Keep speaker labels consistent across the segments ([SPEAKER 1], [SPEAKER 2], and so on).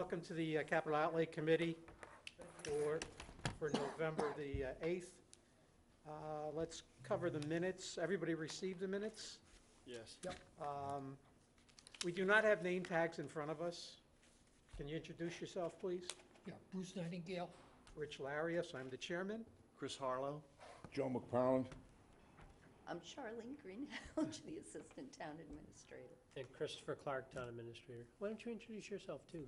[SPEAKER 1] welcome to the Capital Outlay Committee for November the 8th. Let's cover the minutes. Everybody received the minutes?
[SPEAKER 2] Yes.
[SPEAKER 3] Yep.
[SPEAKER 1] We do not have name tags in front of us. Can you introduce yourself, please?
[SPEAKER 3] Yeah, Bruce Nightingale.
[SPEAKER 1] Rich Larios, I'm the chairman.
[SPEAKER 2] Chris Harlow?
[SPEAKER 4] Joe McFarland.
[SPEAKER 5] I'm Charlene Greenhalgh, the Assistant Town Administrator.
[SPEAKER 6] And Christopher Clark, Town Administrator. Why don't you introduce yourself too?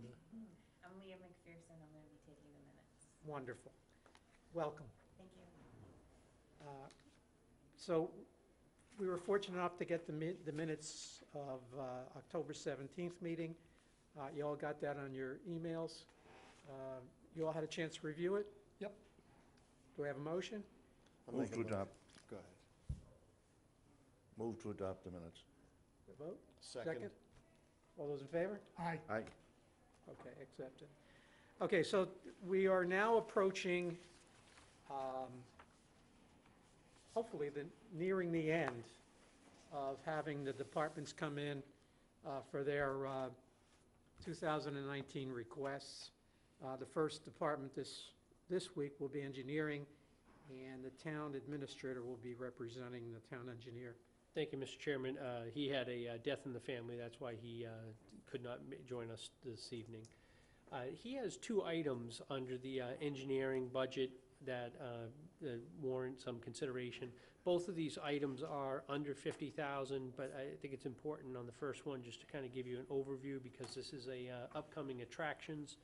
[SPEAKER 7] I'm Leah McPherson. I'm going to be taking the minutes.
[SPEAKER 1] Wonderful. Welcome.
[SPEAKER 7] Thank you.
[SPEAKER 1] So we were fortunate enough to get the minutes of October 17th meeting. You all got that on your emails. You all had a chance to review it?
[SPEAKER 3] Yep.
[SPEAKER 1] Do we have a motion?
[SPEAKER 4] Move to adopt.
[SPEAKER 2] Go ahead.
[SPEAKER 4] Move to adopt the minutes.
[SPEAKER 1] Vote?
[SPEAKER 2] Second.
[SPEAKER 1] All those in favor?
[SPEAKER 3] Aye.
[SPEAKER 4] Aye.
[SPEAKER 1] Okay, accepted. Okay, so we are now approaching, hopefully, nearing the end of having the departments come in for their 2019 requests. The first department this week will be engineering, and the town administrator will be representing the town engineer.
[SPEAKER 6] Thank you, Mr. Chairman. He had a death in the family. That's why he could not join us this evening. He has two items under the engineering budget that warrant some consideration. Both of these items are under $50,000, but I think it's important on the first one just to kind of give you an overview because this is a upcoming attractions.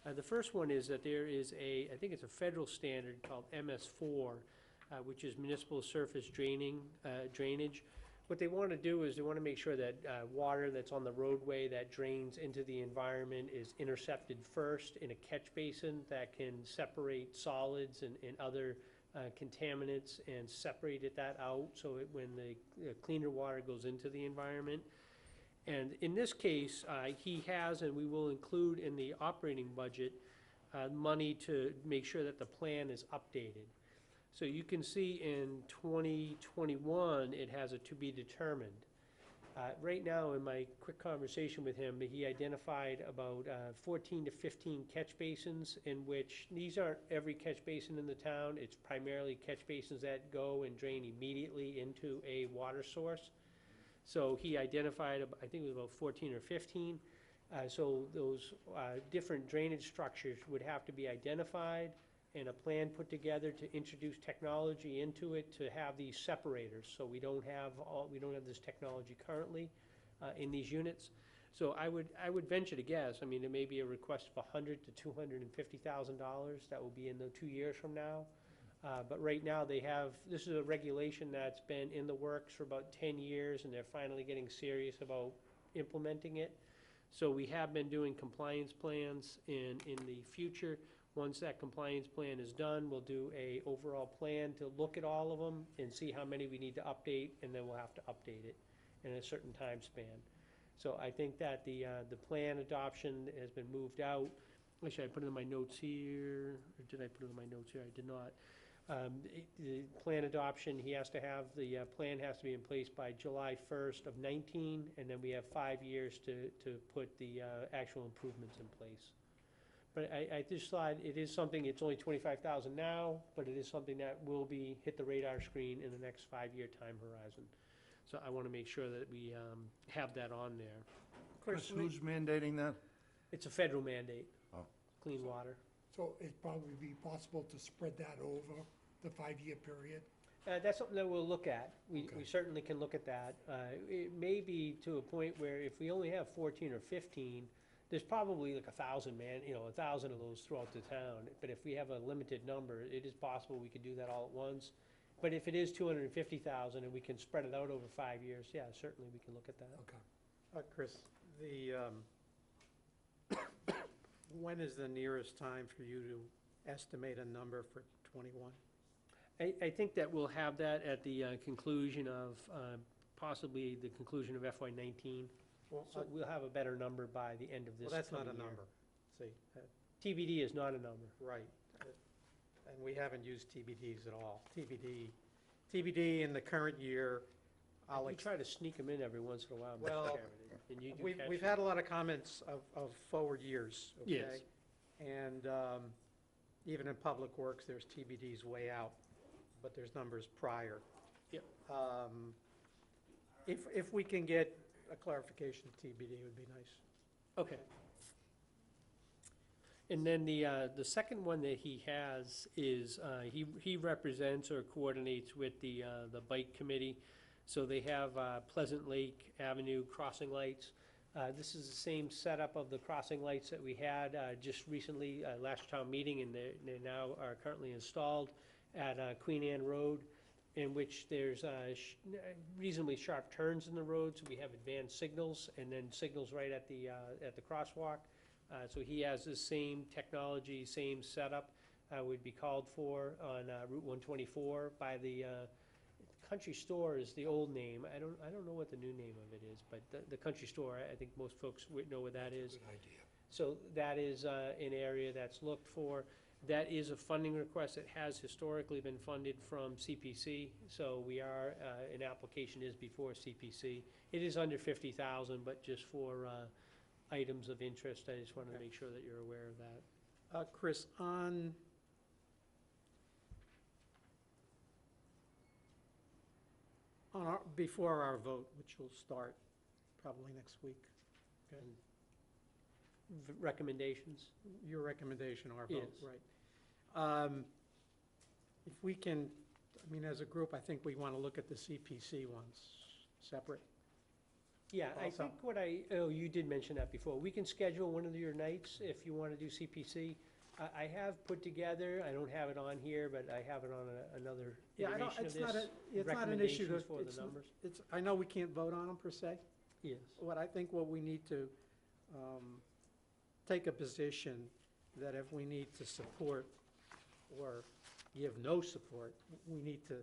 [SPEAKER 6] The first one is that there is I think it's a federal standard called MS4, which is municipal surface drainage. What they want to do is they want to make sure that water that's on the roadway that drains into the environment is intercepted first in a catch basin that can separate solids and other contaminants and separate that out so when the cleaner water goes into the environment. And in this case, he has, and we will include in the operating budget, money to make sure that the plan is updated. So you can see in 2021, it has a to be determined. Right now, in my quick conversation with him, he identified about 14 to 15 catch basins in which, these aren't every catch basin in the town, it's primarily catch basins that go and drain immediately into a water source. So he identified, I think it was about 14 or 15. So those different drainage structures would have to be identified and a plan put together to introduce technology into it to have these separators. So we don't have this technology currently in these units. So I would venture to guess. I mean, there may be a request of $100,000 to $250,000 that will be in the 2 years from now. But right now this is a regulation that's been in the works for about 10 years and they're finally getting serious about implementing it. So we have been doing compliance plans in the future. Once that compliance plan is done, we'll do a overall plan to look at all of them and see how many we need to update, and then we'll have to update it in a certain time span. So I think that the plan adoption has been moved out. Actually, I put it in my notes here, or did I put it in my notes here? I did not. The plan adoption, the plan has to be in place by July 1st of 19, and then we have 5 years to put the actual improvements in place. But I just thought it is something, it's only $25,000 now, but it is something that will hit the radar screen in the next 5-year time horizon. So I want to make sure that we have that on there.
[SPEAKER 4] Chris, who's mandating that?
[SPEAKER 6] It's a federal mandate,
[SPEAKER 4] Oh.
[SPEAKER 6] clean water.
[SPEAKER 3] So it'd probably be possible to spread that over the 5-year period?
[SPEAKER 6] That's something that we'll look at. We
[SPEAKER 3] Okay.
[SPEAKER 6] certainly can look at that. It may be to a point where if we only have 14 or 15, there's probably like 1,000 of those throughout the town. But if we have a limited number, it is possible we could do that all at once. But if it is 250,000 and we can spread it out over 5 years, yeah, certainly we can look at that.
[SPEAKER 3] Okay.
[SPEAKER 1] Chris, when is the nearest time for you to estimate a number for 21?
[SPEAKER 6] I think that we'll have that at the conclusion of, possibly the conclusion of FY19.
[SPEAKER 1] Well,
[SPEAKER 6] So we'll have a better number by the end of this.
[SPEAKER 1] well, that's not a
[SPEAKER 6] coming year.
[SPEAKER 1] number. See,
[SPEAKER 6] TBD is not a number.
[SPEAKER 1] right. And we haven't used TBDs at all. TBD in the current year,
[SPEAKER 6] We try to sneak them in every once in a while, Mr.
[SPEAKER 1] Well,
[SPEAKER 6] Chairman. And you do
[SPEAKER 1] We've
[SPEAKER 6] catch
[SPEAKER 1] we've
[SPEAKER 6] them.
[SPEAKER 1] had a lot of comments of forward years, okay?
[SPEAKER 6] Yes.
[SPEAKER 1] And even in Public Works, there's TBDs way out, but there's numbers prior.
[SPEAKER 6] Yep.
[SPEAKER 1] If we can get a clarification of TBD, it would be nice.
[SPEAKER 6] Okay. And then the second one that he has is, he represents or coordinates with the bike committee. So they have Pleasant Lake Avenue crossing lights. This is the same setup of the crossing lights that we had just recently, last town meeting, and they now are currently installed at Queen Anne Road, in which there's reasonably sharp turns in the road, so we have advanced signals, and then signals right at the crosswalk. So he has the same technology, same setup would be called for on Route 124 by the Country Store is the old name. I don't know what the new name of it is, but the Country Store, I think most folks would know what that is.
[SPEAKER 3] Good idea.
[SPEAKER 6] So that is an area that's looked for. That is a funding request that has historically been funded from CPC. So we are, an application is before CPC. It is under 50,000, but just for items of interest, I just wanted to make sure that you're aware of that.
[SPEAKER 1] Chris, on our, before our vote, which will start probably next week, okay?
[SPEAKER 6] Recommendations?
[SPEAKER 1] Your recommendation, our vote,
[SPEAKER 6] Yes.
[SPEAKER 1] right? If we can, I mean, as a group, I think we want to look at the CPC ones separate.
[SPEAKER 6] Yeah, I
[SPEAKER 1] Also-
[SPEAKER 6] think you did mention that before. We can schedule one of your nights if you want to do CPC. I have put together, I don't have it on here, but I have it on another
[SPEAKER 1] Yeah, I don't,
[SPEAKER 6] iteration of
[SPEAKER 1] it's not
[SPEAKER 6] this.
[SPEAKER 1] it's not an issue
[SPEAKER 6] recommendations
[SPEAKER 1] to,
[SPEAKER 6] for the
[SPEAKER 1] it's,
[SPEAKER 6] numbers.
[SPEAKER 1] it's, I know we can't vote on them per se.
[SPEAKER 6] Yes.
[SPEAKER 1] What I think what we need to, take a position that if we need to support or give no support, we need to,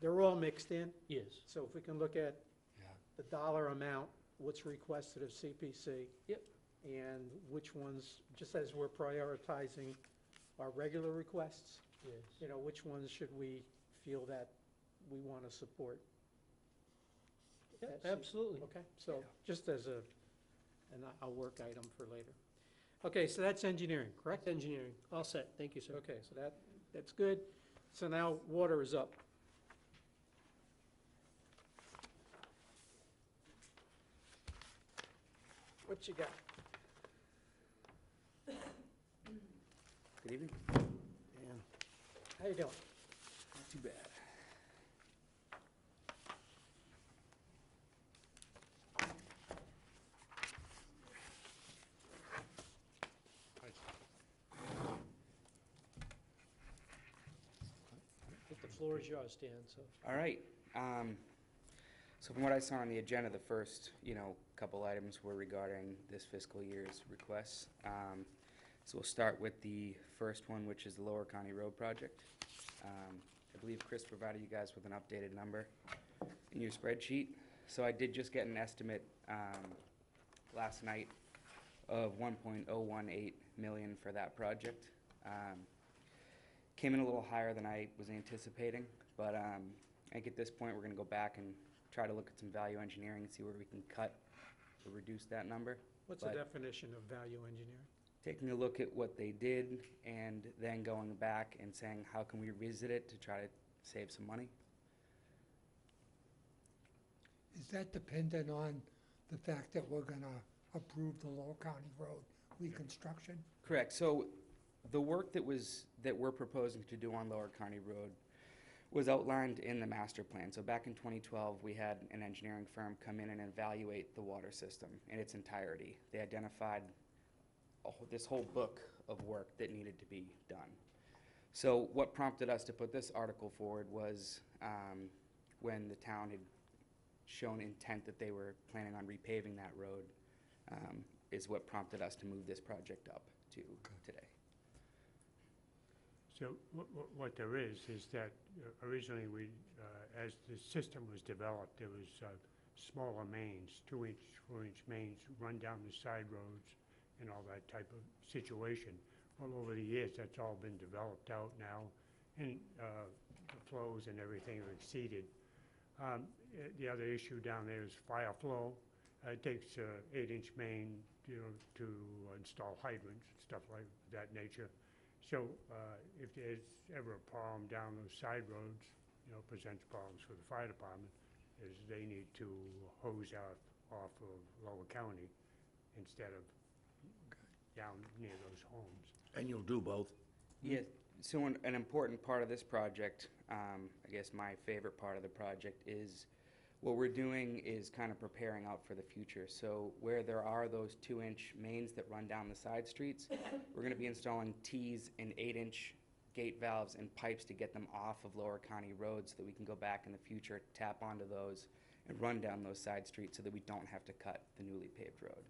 [SPEAKER 1] they're all mixed in.
[SPEAKER 6] Yes.
[SPEAKER 1] So if we can look at
[SPEAKER 3] Yeah.
[SPEAKER 1] the dollar amount, what's requested of CPC.
[SPEAKER 6] Yep.
[SPEAKER 1] And which ones, just as we're prioritizing our regular requests,
[SPEAKER 6] Yes.
[SPEAKER 1] you know, which ones should we feel that we want to support?
[SPEAKER 6] Yeah,
[SPEAKER 1] That's it.
[SPEAKER 6] absolutely.
[SPEAKER 1] Okay, so just as a work item for later. Okay, so that's engineering, correct?
[SPEAKER 6] Engineering, all set. Thank you, sir.
[SPEAKER 1] Okay, so that's good. So now water is up. What you got?
[SPEAKER 2] Good evening.
[SPEAKER 1] How you doing?
[SPEAKER 2] Not too bad.
[SPEAKER 6] I think the floor is yours, Dan, so.
[SPEAKER 2] All right. So from what I saw on the agenda, the first, couple items were regarding this fiscal year's requests. So we'll start with the first one, which is the Lower County Road project. I believe Chris provided you guys with an updated number in your spreadsheet. So I did just get an estimate last night of 1.018 million for that project. Came in a little higher than I was anticipating, but I think at this point, we're gonna go back and try to look at some value engineering and see where we can cut or reduce that number.
[SPEAKER 1] What's the
[SPEAKER 2] But-
[SPEAKER 1] definition of value engineering?
[SPEAKER 2] Taking a look at what they did and then going back and saying, how can we revisit it to try to save some money?
[SPEAKER 3] Is that dependent on the fact that we're gonna approve the Lowell County Road reconstruction?
[SPEAKER 2] Correct. So the work that we're proposing to do on Lower County Road was outlined in the master plan. So back in 2012, we had an engineering firm come in and evaluate the water system in its entirety. They identified this whole book of work that needed to be done. So what prompted us to put this article forward was when the town had shown intent that they were planning on repaving that road, is what prompted us to move this project up to today.
[SPEAKER 8] So what there is that originally as the system was developed, there was smaller mains, 2-inch, 4-inch mains run down the side roads and all that type of situation. Well, over the years, that's all been developed out now, and the flows and everything are exceeded. The other issue down there is fire flow. It takes 8-inch main, to install hydrants and stuff like that nature. So if there's ever a problem down those side roads, presents problems for the fire department, is they need to hose off of Lower County instead of down near those homes.
[SPEAKER 4] And you'll do both?
[SPEAKER 2] Yeah, so an important part of this project, I guess my favorite part of the project is what we're doing is kind of preparing out for the future. So where there are those 2-inch mains that run down the side streets, we're gonna be installing Ts and 8-inch gate valves and pipes to get them off of Lower County roads so that we can go back in the future, tap onto those, and run down those side streets so that we don't have to cut the newly paved road.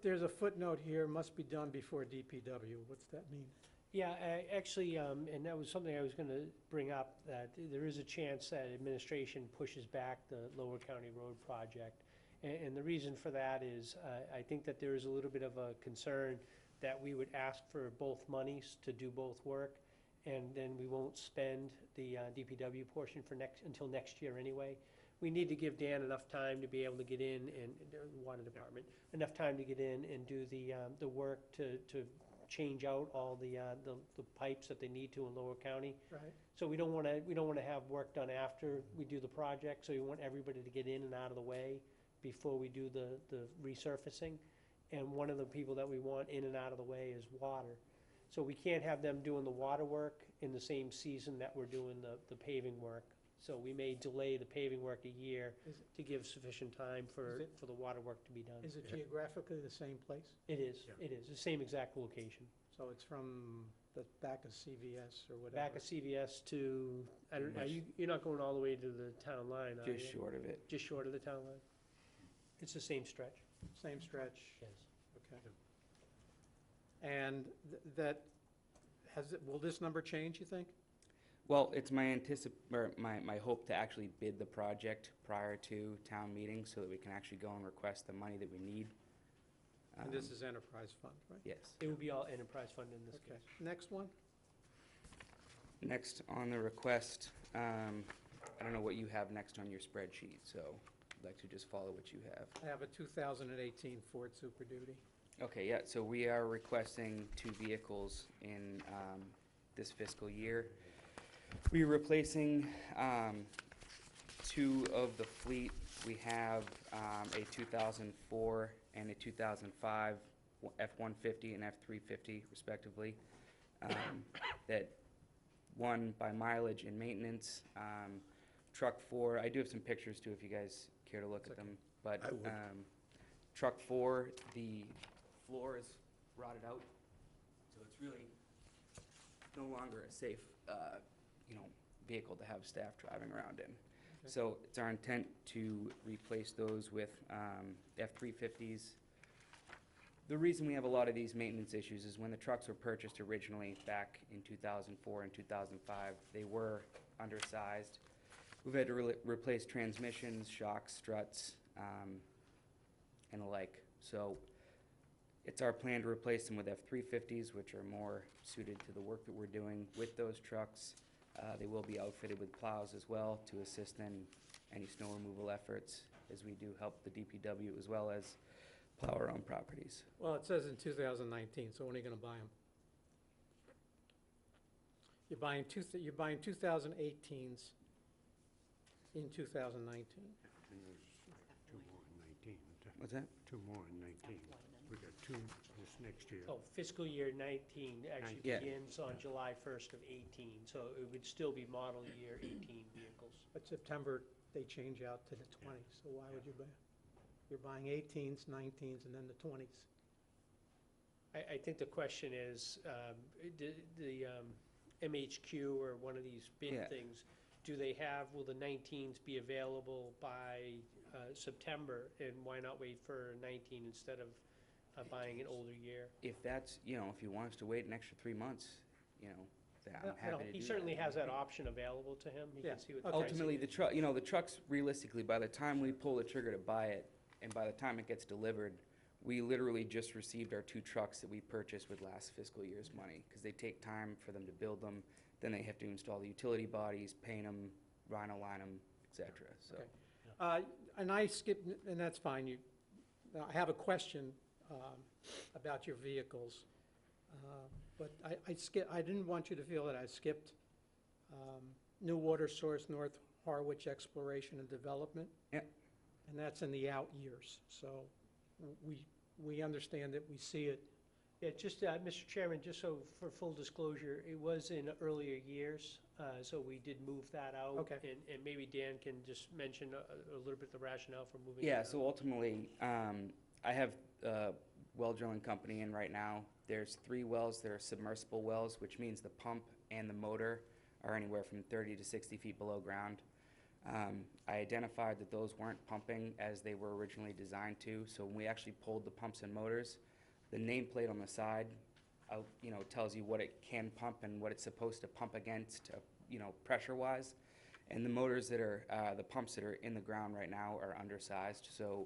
[SPEAKER 1] There's a footnote here, must be done before DPW. What's that mean?
[SPEAKER 6] Yeah, actually, and that was something I was gonna bring up, that there is a chance that administration pushes back the Lower County Road project. And the reason for that is, I think that there is a little bit of a concern that we would ask for both monies to do both work, and then we won't spend the DPW portion until next year anyway. We need to give Dan enough time to be able to get in, and the water department, enough time to get in and do the work to change out all the pipes that they need to in Lower County.
[SPEAKER 1] Right.
[SPEAKER 6] So we don't wanna have work done after we do the project, so we want everybody to get in and out of the way before we do the resurfacing. And one of the people that we want in and out of the way is water. So we can't have them doing the water work in the same season that we're doing the paving work. So we may delay the paving work a year to give sufficient time for the water work to be done.
[SPEAKER 1] Is it geographically the same place?
[SPEAKER 6] It is,
[SPEAKER 8] Yeah.
[SPEAKER 6] it is, the same exact location.
[SPEAKER 1] So it's from the back of CVS or whatever?
[SPEAKER 6] Back of CVS to, I don't, you're not going all the way to the town line, are you?
[SPEAKER 2] Just short of it.
[SPEAKER 6] Just short of the town line? It's the same stretch,
[SPEAKER 1] Same stretch?
[SPEAKER 6] yes.
[SPEAKER 1] Okay. And will this number change, you think?
[SPEAKER 2] Well, it's my hope to actually bid the project prior to town meeting so that we can actually go and request the money that we need.
[SPEAKER 1] And this is enterprise fund, right?
[SPEAKER 2] Yes.
[SPEAKER 6] It would be all enterprise fund in this
[SPEAKER 1] Okay.
[SPEAKER 6] case.
[SPEAKER 1] Next one?
[SPEAKER 2] Next on the request, I don't know what you have next on your spreadsheet, so I'd like to just follow what you have.
[SPEAKER 1] I have a 2018 Ford Super Duty.
[SPEAKER 2] Okay, yeah, so we are requesting 2 vehicles in this fiscal year. We're replacing 2 of the fleet. We have a 2004 and a 2005 F-150 and F-350 respectively, that won by mileage and maintenance. Truck 4, I do have some pictures too if you guys care to look at them. But
[SPEAKER 4] I would.
[SPEAKER 2] Truck 4, the floor is rotted out, so it's really no longer a safe vehicle to have staff driving around in. So it's our intent to replace those with F-350s. The reason we have a lot of these maintenance issues is when the trucks were purchased originally back in 2004 and 2005, they were undersized. We've had to replace transmissions, shocks, struts, and the like. So it's our plan to replace them with F-350s, which are more suited to the work that we're doing with those trucks. They will be outfitted with plows as well to assist in any snow removal efforts as we do help the DPW as well as plow our own properties.
[SPEAKER 1] Well, it says in 2019, so when are you gonna buy them? You're buying 2018s in 2019.
[SPEAKER 8] And there's 2 more in 19.
[SPEAKER 2] What's that?
[SPEAKER 8] 2 more in 19. We got 2 this next year.
[SPEAKER 6] Oh, fiscal year 19 actually
[SPEAKER 2] Yeah.
[SPEAKER 6] begins on July 1st of 18, so it would still be model year 18 vehicles.
[SPEAKER 1] But September, they change out to the 20s, so why would you buy? You're buying 18s, 19s, and then the 20s.
[SPEAKER 6] I think the question is, the MHQ or one of these
[SPEAKER 2] Yeah.
[SPEAKER 6] bid things, will the 19s be available by September? And why not wait for 19 instead of buying an older year?
[SPEAKER 2] If that's, if you want us to wait an extra 3 months, then I'm happy to do that.
[SPEAKER 6] He certainly has that option available to him. He
[SPEAKER 1] Yeah,
[SPEAKER 6] can see what
[SPEAKER 1] okay.
[SPEAKER 2] Ultimately, the trucks, realistically, by the time we pull the trigger to buy it, and by the time it gets delivered, we literally just received our 2 trucks that we purchased with last fiscal year's money, because they take time for them to build them, then they have to install the utility bodies, paint them, rhino line them, et cetera, so.
[SPEAKER 1] Okay. And I skipped, and that's fine, I have a question about your vehicles. But I didn't want you to feel that I skipped new water source, North Harwich exploration and development.
[SPEAKER 2] Yep.
[SPEAKER 1] And that's in the out years, so we understand it, we see it.
[SPEAKER 6] Yeah, just, Mr. Chairman, just so for full disclosure, it was in earlier years, so we did move that out.
[SPEAKER 1] Okay.
[SPEAKER 6] And maybe Dan can just mention a little bit the rationale for moving it
[SPEAKER 2] Yeah,
[SPEAKER 6] out.
[SPEAKER 2] so ultimately, I have a well drilling company in right now. There's 3 wells that are submersible wells, which means the pump and the motor are anywhere from 30 to 60 feet below ground. I identified that those weren't pumping as they were originally designed to, so when we actually pulled the pumps and motors, the nameplate on the side, tells you what it can pump and what it's supposed to pump against, pressure-wise. And the motors that are, the pumps that are in the ground right now are undersized, so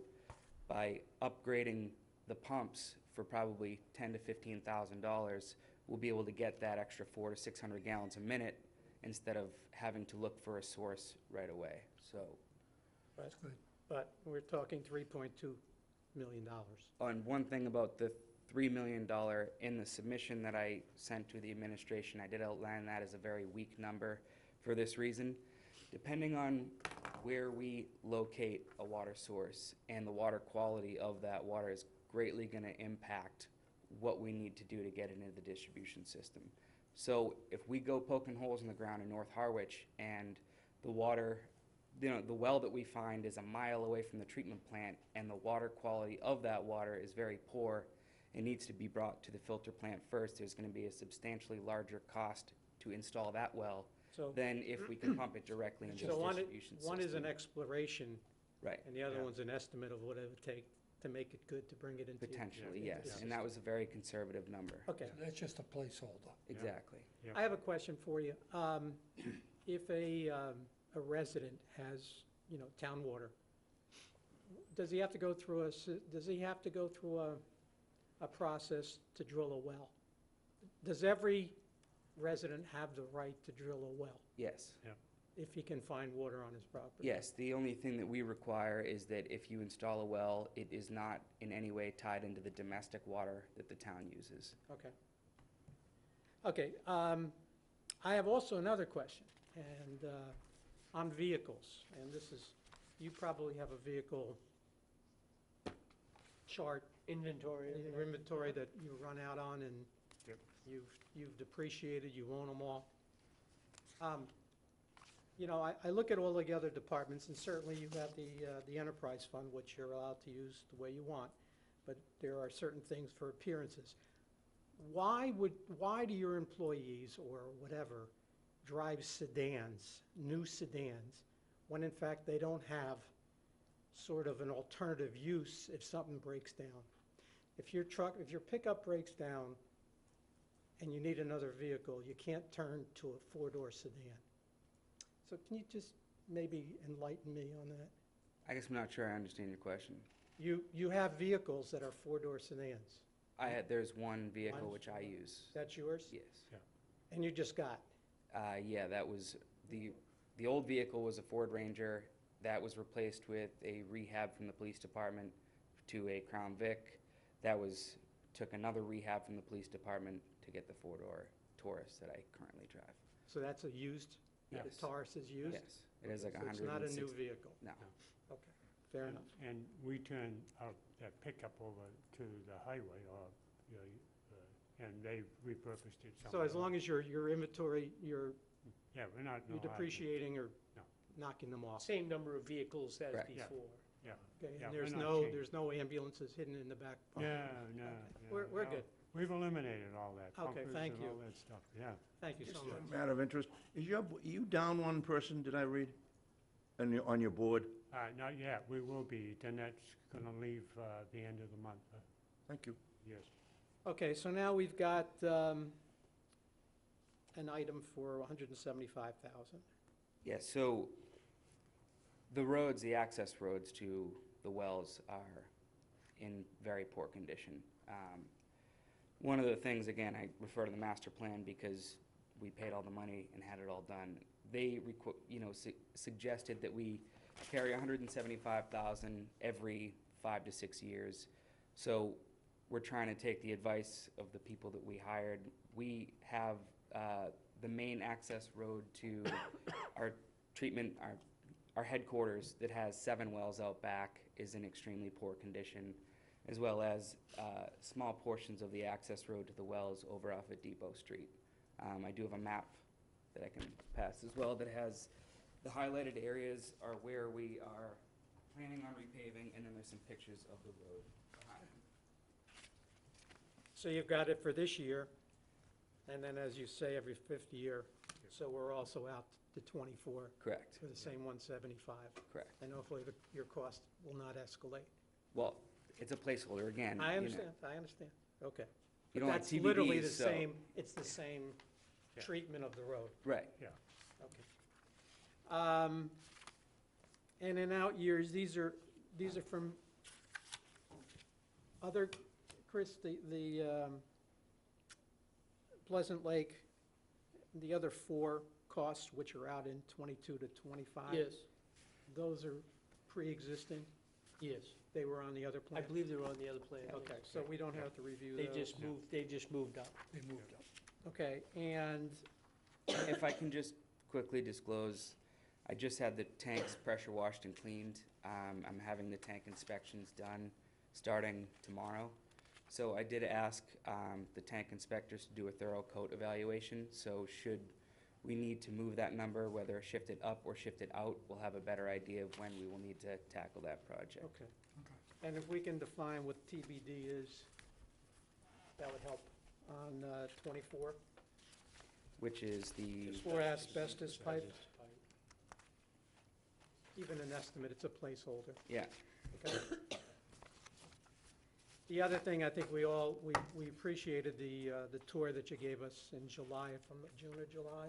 [SPEAKER 2] by upgrading the pumps for probably $10,000 to $15,000, we'll be able to get that extra 400 to 600 gallons a minute instead of having to look for a source right away. So,
[SPEAKER 3] That's good.
[SPEAKER 1] But we're talking $3.2 million.
[SPEAKER 2] on one thing about the $3 million in the submission that I sent to the administration, I did outline that as a very weak number for this reason. Depending on where we locate a water source and the water quality of that water is greatly going to impact what we need to do to get it into the distribution system. So if we go poking holes in the ground in North Harwich and the water, the well that we find is a mile away from the treatment plant and the water quality of that water is very poor, it needs to be brought to the filter plant first. There's going to be a substantially larger cost to install that well
[SPEAKER 1] So,
[SPEAKER 2] than if we can pump it directly into the
[SPEAKER 1] so
[SPEAKER 2] distribution system.
[SPEAKER 1] one is an exploration,
[SPEAKER 2] Right,
[SPEAKER 1] and the other
[SPEAKER 8] Yeah.
[SPEAKER 1] one's an estimate of what it would take to make it good to bring it into.
[SPEAKER 2] potentially,
[SPEAKER 1] into
[SPEAKER 2] yes,
[SPEAKER 1] the
[SPEAKER 2] and that was a very conservative number.
[SPEAKER 1] Okay.
[SPEAKER 3] So that's just a placeholder.
[SPEAKER 2] Exactly.
[SPEAKER 8] Yeah.
[SPEAKER 1] I have a question for you. If a resident has, town water, does he have to go through a process to drill a well? Does every resident have the right to drill a well
[SPEAKER 2] Yes.
[SPEAKER 1] if he can find water on his property?
[SPEAKER 2] Yes, the only thing that we require is that if you install a well, it is not in any way tied into the domestic water that the town uses.
[SPEAKER 1] Okay. Okay, I have also another question, and on vehicles, and this is, you probably have a vehicle chart,
[SPEAKER 6] Inventory.
[SPEAKER 1] inventory that you run out on, and
[SPEAKER 8] Yep.
[SPEAKER 1] you've depreciated, you own them all. I look at all the other departments, and certainly you have the enterprise fund, which you're allowed to use the way you want, but there are certain things for appearances. Why do your employees, or whatever, drive sedans, new sedans, when in fact they don't have sort of an alternative use if something breaks down? If your pickup breaks down and you need another vehicle, you can't turn to a four-door sedan. So can you just maybe enlighten me on that?
[SPEAKER 2] I guess I'm not sure I understand your question.
[SPEAKER 1] You have vehicles that are four-door sedans.
[SPEAKER 2] There's one vehicle
[SPEAKER 1] Mine's-
[SPEAKER 2] which I use.
[SPEAKER 1] That's yours?
[SPEAKER 2] Yes.
[SPEAKER 1] And you just got?
[SPEAKER 2] Yeah, that was, the old vehicle was a Ford Ranger. That was replaced with a rehab from the police department to a Crown Vic. Took another rehab from the police department to get the four-door Taurus that I currently drive.
[SPEAKER 1] So that's a used?
[SPEAKER 2] Yes.
[SPEAKER 1] The Taurus is used?
[SPEAKER 2] Yes, it is like
[SPEAKER 1] So it's not a
[SPEAKER 2] 160.
[SPEAKER 1] new vehicle?
[SPEAKER 2] No.
[SPEAKER 1] Okay, fair enough.
[SPEAKER 8] And we turn that pickup over to the highway, and they repurposed it
[SPEAKER 1] So
[SPEAKER 8] somewhere.
[SPEAKER 1] as long as your inventory, you're
[SPEAKER 8] Yeah, we're not. no hardly.
[SPEAKER 1] depreciating or
[SPEAKER 8] No.
[SPEAKER 1] knocking them off?
[SPEAKER 6] Same number of vehicles as
[SPEAKER 2] Correct.
[SPEAKER 8] Yeah.
[SPEAKER 6] before.
[SPEAKER 8] Yeah,
[SPEAKER 1] Okay,
[SPEAKER 8] Yeah,
[SPEAKER 1] and
[SPEAKER 8] we're not changing.
[SPEAKER 1] there's no ambulances hidden in the back? bunk?
[SPEAKER 8] no.
[SPEAKER 1] We're
[SPEAKER 8] no.
[SPEAKER 1] good.
[SPEAKER 8] We've eliminated all that.
[SPEAKER 1] Okay,
[SPEAKER 8] bumpers
[SPEAKER 1] thank
[SPEAKER 8] and
[SPEAKER 1] you.
[SPEAKER 8] all that stuff, yeah.
[SPEAKER 1] Thank you so
[SPEAKER 4] Just
[SPEAKER 1] much.
[SPEAKER 4] a matter of interest, you down one person, did I read, on your board?
[SPEAKER 8] Not yet, we will be, then that's gonna leave the end of the month,
[SPEAKER 4] Thank you.
[SPEAKER 8] yes.
[SPEAKER 1] Okay, so now we've got an item for $175,000.
[SPEAKER 2] Yeah, so the roads, the access roads to the wells are in very poor condition. One of the things, again, I refer to the master plan because we paid all the money and had it all done. They suggested that we carry 175,000 every 5 to 6 years. So we're trying to take the advice of the people that we hired. We have the main access road to our treatment, our headquarters that has 7 wells out back is in extremely poor condition, as well as small portions of the access road to the wells over off at Depot Street. I do have a map that I can pass as well that has the highlighted areas are where we are planning on repaving, and then there's some pictures of the road behind.
[SPEAKER 1] So you've got it for this year, and then, as you say, every fifth year. So we're also out to 24
[SPEAKER 2] Correct,
[SPEAKER 1] for the same 175.
[SPEAKER 2] correct.
[SPEAKER 1] And hopefully your cost will not escalate.
[SPEAKER 2] Well, it's a placeholder again.
[SPEAKER 1] I
[SPEAKER 2] you know.
[SPEAKER 1] understand, okay.
[SPEAKER 2] You
[SPEAKER 1] But
[SPEAKER 2] don't like
[SPEAKER 1] that's literally
[SPEAKER 2] TBDs,
[SPEAKER 1] the
[SPEAKER 2] so.
[SPEAKER 1] same, it's the same
[SPEAKER 8] Yeah.
[SPEAKER 1] treatment of the road.
[SPEAKER 2] Right.
[SPEAKER 1] Okay. And in out years, these are from other, Chris, the Pleasant Lake, the other 4 costs, which are out in 22 to 25?
[SPEAKER 6] Yes,
[SPEAKER 1] Those are pre-existing?
[SPEAKER 6] yes.
[SPEAKER 1] They were on the other
[SPEAKER 6] I
[SPEAKER 1] plan?
[SPEAKER 6] believe they were on the other plan.
[SPEAKER 1] Okay, so we don't have to review
[SPEAKER 6] They
[SPEAKER 1] those?
[SPEAKER 6] just moved up.
[SPEAKER 3] They moved up.
[SPEAKER 1] Okay, and,
[SPEAKER 2] If I can just quickly disclose, I just had the tanks pressure washed and cleaned. I'm having the tank inspections done starting tomorrow. So I did ask the tank inspectors to do a thorough coat evaluation. So should we need to move that number, whether shift it up or shift it out, we'll have a better idea of when we will need to tackle that project.
[SPEAKER 1] okay. And if we can define what TBD is, that would help on 24?
[SPEAKER 2] Which is the,
[SPEAKER 1] For asbestos pipe, even an estimate, it's a placeholder,
[SPEAKER 2] yeah,
[SPEAKER 1] okay? The other thing, I think we appreciated the tour that you gave us in July, from June or July,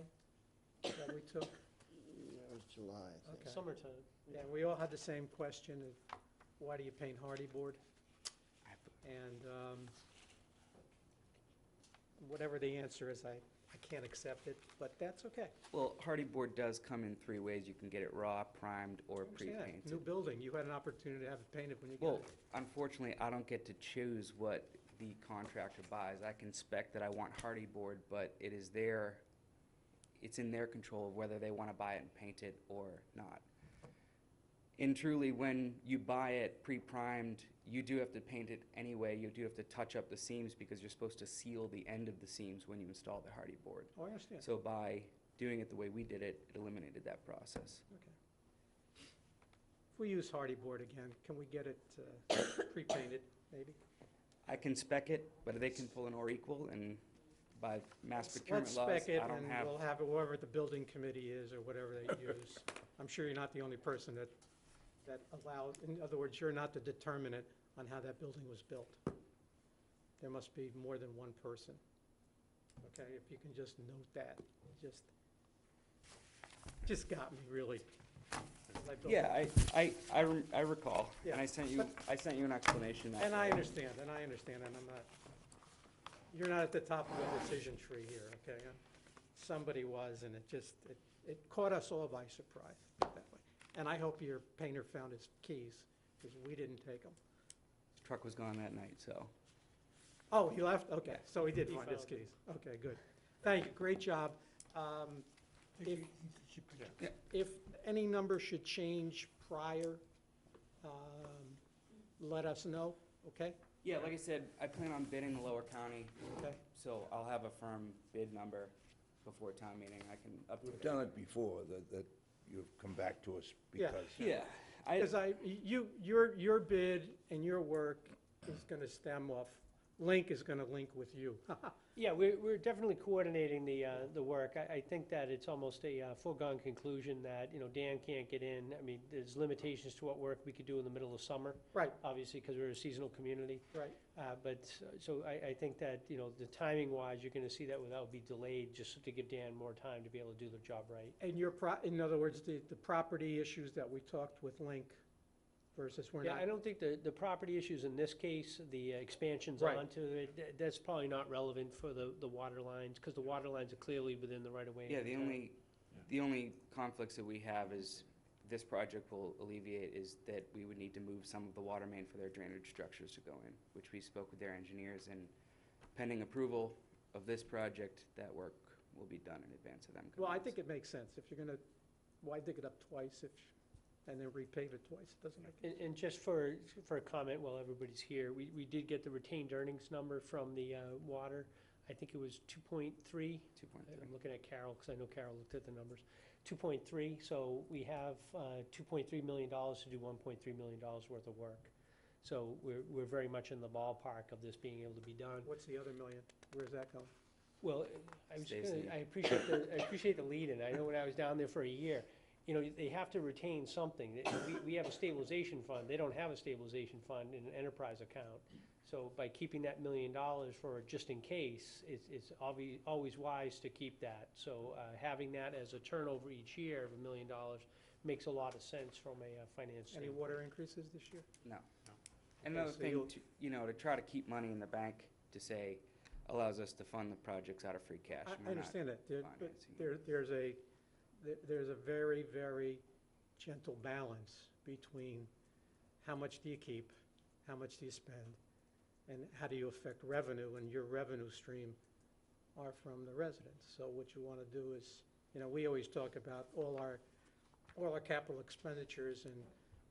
[SPEAKER 1] that we took.
[SPEAKER 9] That was July, I think.
[SPEAKER 1] Okay.
[SPEAKER 6] Summertime.
[SPEAKER 1] Yeah, we all had the same question, of why do you paint hardy board?
[SPEAKER 2] I-
[SPEAKER 1] And whatever the answer is, I can't accept it, but that's okay.
[SPEAKER 2] well, hardy board does come in 3 ways. You can get it raw, primed, or
[SPEAKER 1] I understand.
[SPEAKER 2] pre-painted.
[SPEAKER 1] New building, you had an opportunity to have it painted when you got
[SPEAKER 2] Well,
[SPEAKER 1] it.
[SPEAKER 2] unfortunately, I don't get to choose what the contractor buys. I can spec that I want hardy board, but it's in their control of whether they want to buy it and paint it or not. And truly, when you buy it pre-primed, you do have to paint it anyway. You do have to touch up the seams because you're supposed to seal the end of the seams when you install the hardy board.
[SPEAKER 1] Oh, I understand.
[SPEAKER 2] So by doing it the way we did it, it eliminated that process.
[SPEAKER 1] Okay. If we use hardy board again, can we get it pre-painted, maybe?
[SPEAKER 2] I can spec it, but they can pull an or equal, and by mass procurement
[SPEAKER 1] Let's
[SPEAKER 2] laws,
[SPEAKER 1] spec it,
[SPEAKER 2] I don't
[SPEAKER 1] and
[SPEAKER 2] have.
[SPEAKER 1] we'll have it whoever the building committee is, or whatever they use. I'm sure you're not the only person that allows, in other words, you're not the determinant on how that building was built. There must be more than one person. Okay, if you can just note that, just got me, really. I built
[SPEAKER 2] Yeah,
[SPEAKER 1] it.
[SPEAKER 2] I recall, and
[SPEAKER 1] Yeah,
[SPEAKER 2] I sent you an explanation. that
[SPEAKER 1] And I
[SPEAKER 2] day.
[SPEAKER 1] understand, and I'm not, you're not at the top of the decision tree here, okay? Somebody was, and it caught us all by surprise, put it that way. And I hope your painter found his keys, because we didn't take them.
[SPEAKER 2] His truck was gone that night, so.
[SPEAKER 1] Oh, he left? Okay,
[SPEAKER 2] Yeah.
[SPEAKER 1] so he did
[SPEAKER 6] He
[SPEAKER 1] find his
[SPEAKER 6] found it.
[SPEAKER 1] keys. Okay, good. Thank you, great job. If- If any number should change prior, let us know, okay?
[SPEAKER 2] Yeah, like I said, I plan on bidding the lower county,
[SPEAKER 1] Okay.
[SPEAKER 2] so I'll have a firm bid number before town meeting. I can update.
[SPEAKER 4] We've done it before, that you've come back to us
[SPEAKER 1] Yeah.
[SPEAKER 4] because.
[SPEAKER 2] Yeah,
[SPEAKER 1] Because your bid and your work is gonna stem off, Link is gonna link with you.
[SPEAKER 6] Yeah, we're definitely coordinating the work. I think that it's almost a foregone conclusion that, Dan can't get in. I mean, there's limitations to what work we could do in the middle of summer,
[SPEAKER 1] Right,
[SPEAKER 6] obviously, because we're a seasonal community.
[SPEAKER 1] right.
[SPEAKER 6] So I think that, the timing-wise, you're gonna see that without be delayed, just to give Dan more time to be able to do the job right.
[SPEAKER 1] And in other words, the property issues that we talked with Link versus we're
[SPEAKER 6] Yeah,
[SPEAKER 1] not.
[SPEAKER 6] I don't think the property issues in this case, the expansions
[SPEAKER 1] Right.
[SPEAKER 6] onto it, that's probably not relevant for the water lines, because the water lines are clearly within the right-of-way.
[SPEAKER 2] yeah, the only conflicts that we have is this project will alleviate is that we would need to move some of the water main for their drainage structures to go in, which we spoke with their engineers, and pending approval of this project, that work will be done in advance of them coming
[SPEAKER 1] Well, I
[SPEAKER 2] in.
[SPEAKER 1] think it makes sense. If you're gonna, why dig it up twice and then repave it twice? It doesn't make.
[SPEAKER 6] And just for a comment while everybody's here, we did get the retained earnings number from the water. I think it was 2.3.
[SPEAKER 2] 2.3.
[SPEAKER 6] I'm looking at Carol, because I know Carol looked at the numbers. 2.3, so we have $2.3 million to do $1.3 million worth of work. So we're very much in the ballpark of this being able to be done.
[SPEAKER 1] What's the other million? Where's that going?
[SPEAKER 6] Well,
[SPEAKER 2] Stacy.
[SPEAKER 6] I appreciate the lead-in. I know when I was down there for a year, you know, they have to retain something. We have a stabilization fund. They don't have a stabilization fund in an enterprise account. So by keeping that $1 million for just in case, it's always wise to keep that. So having that as a turnover each year of $1 million makes a lot of sense from a finance
[SPEAKER 1] Any
[SPEAKER 6] standpoint.
[SPEAKER 1] water increases this year?
[SPEAKER 2] No. And another
[SPEAKER 1] so
[SPEAKER 2] thing,
[SPEAKER 1] you'll-
[SPEAKER 2] to try to keep money in the bank, to say, allows us to fund the projects out of free cash. and
[SPEAKER 1] I
[SPEAKER 2] we're not
[SPEAKER 1] understand that, but
[SPEAKER 2] financing.
[SPEAKER 1] there's a very, very gentle balance between how much do you keep, how much do you spend, and how do you affect revenue, and your revenue stream are from the residents. So what you want to do is, you know, we always talk about all our capital expenditures and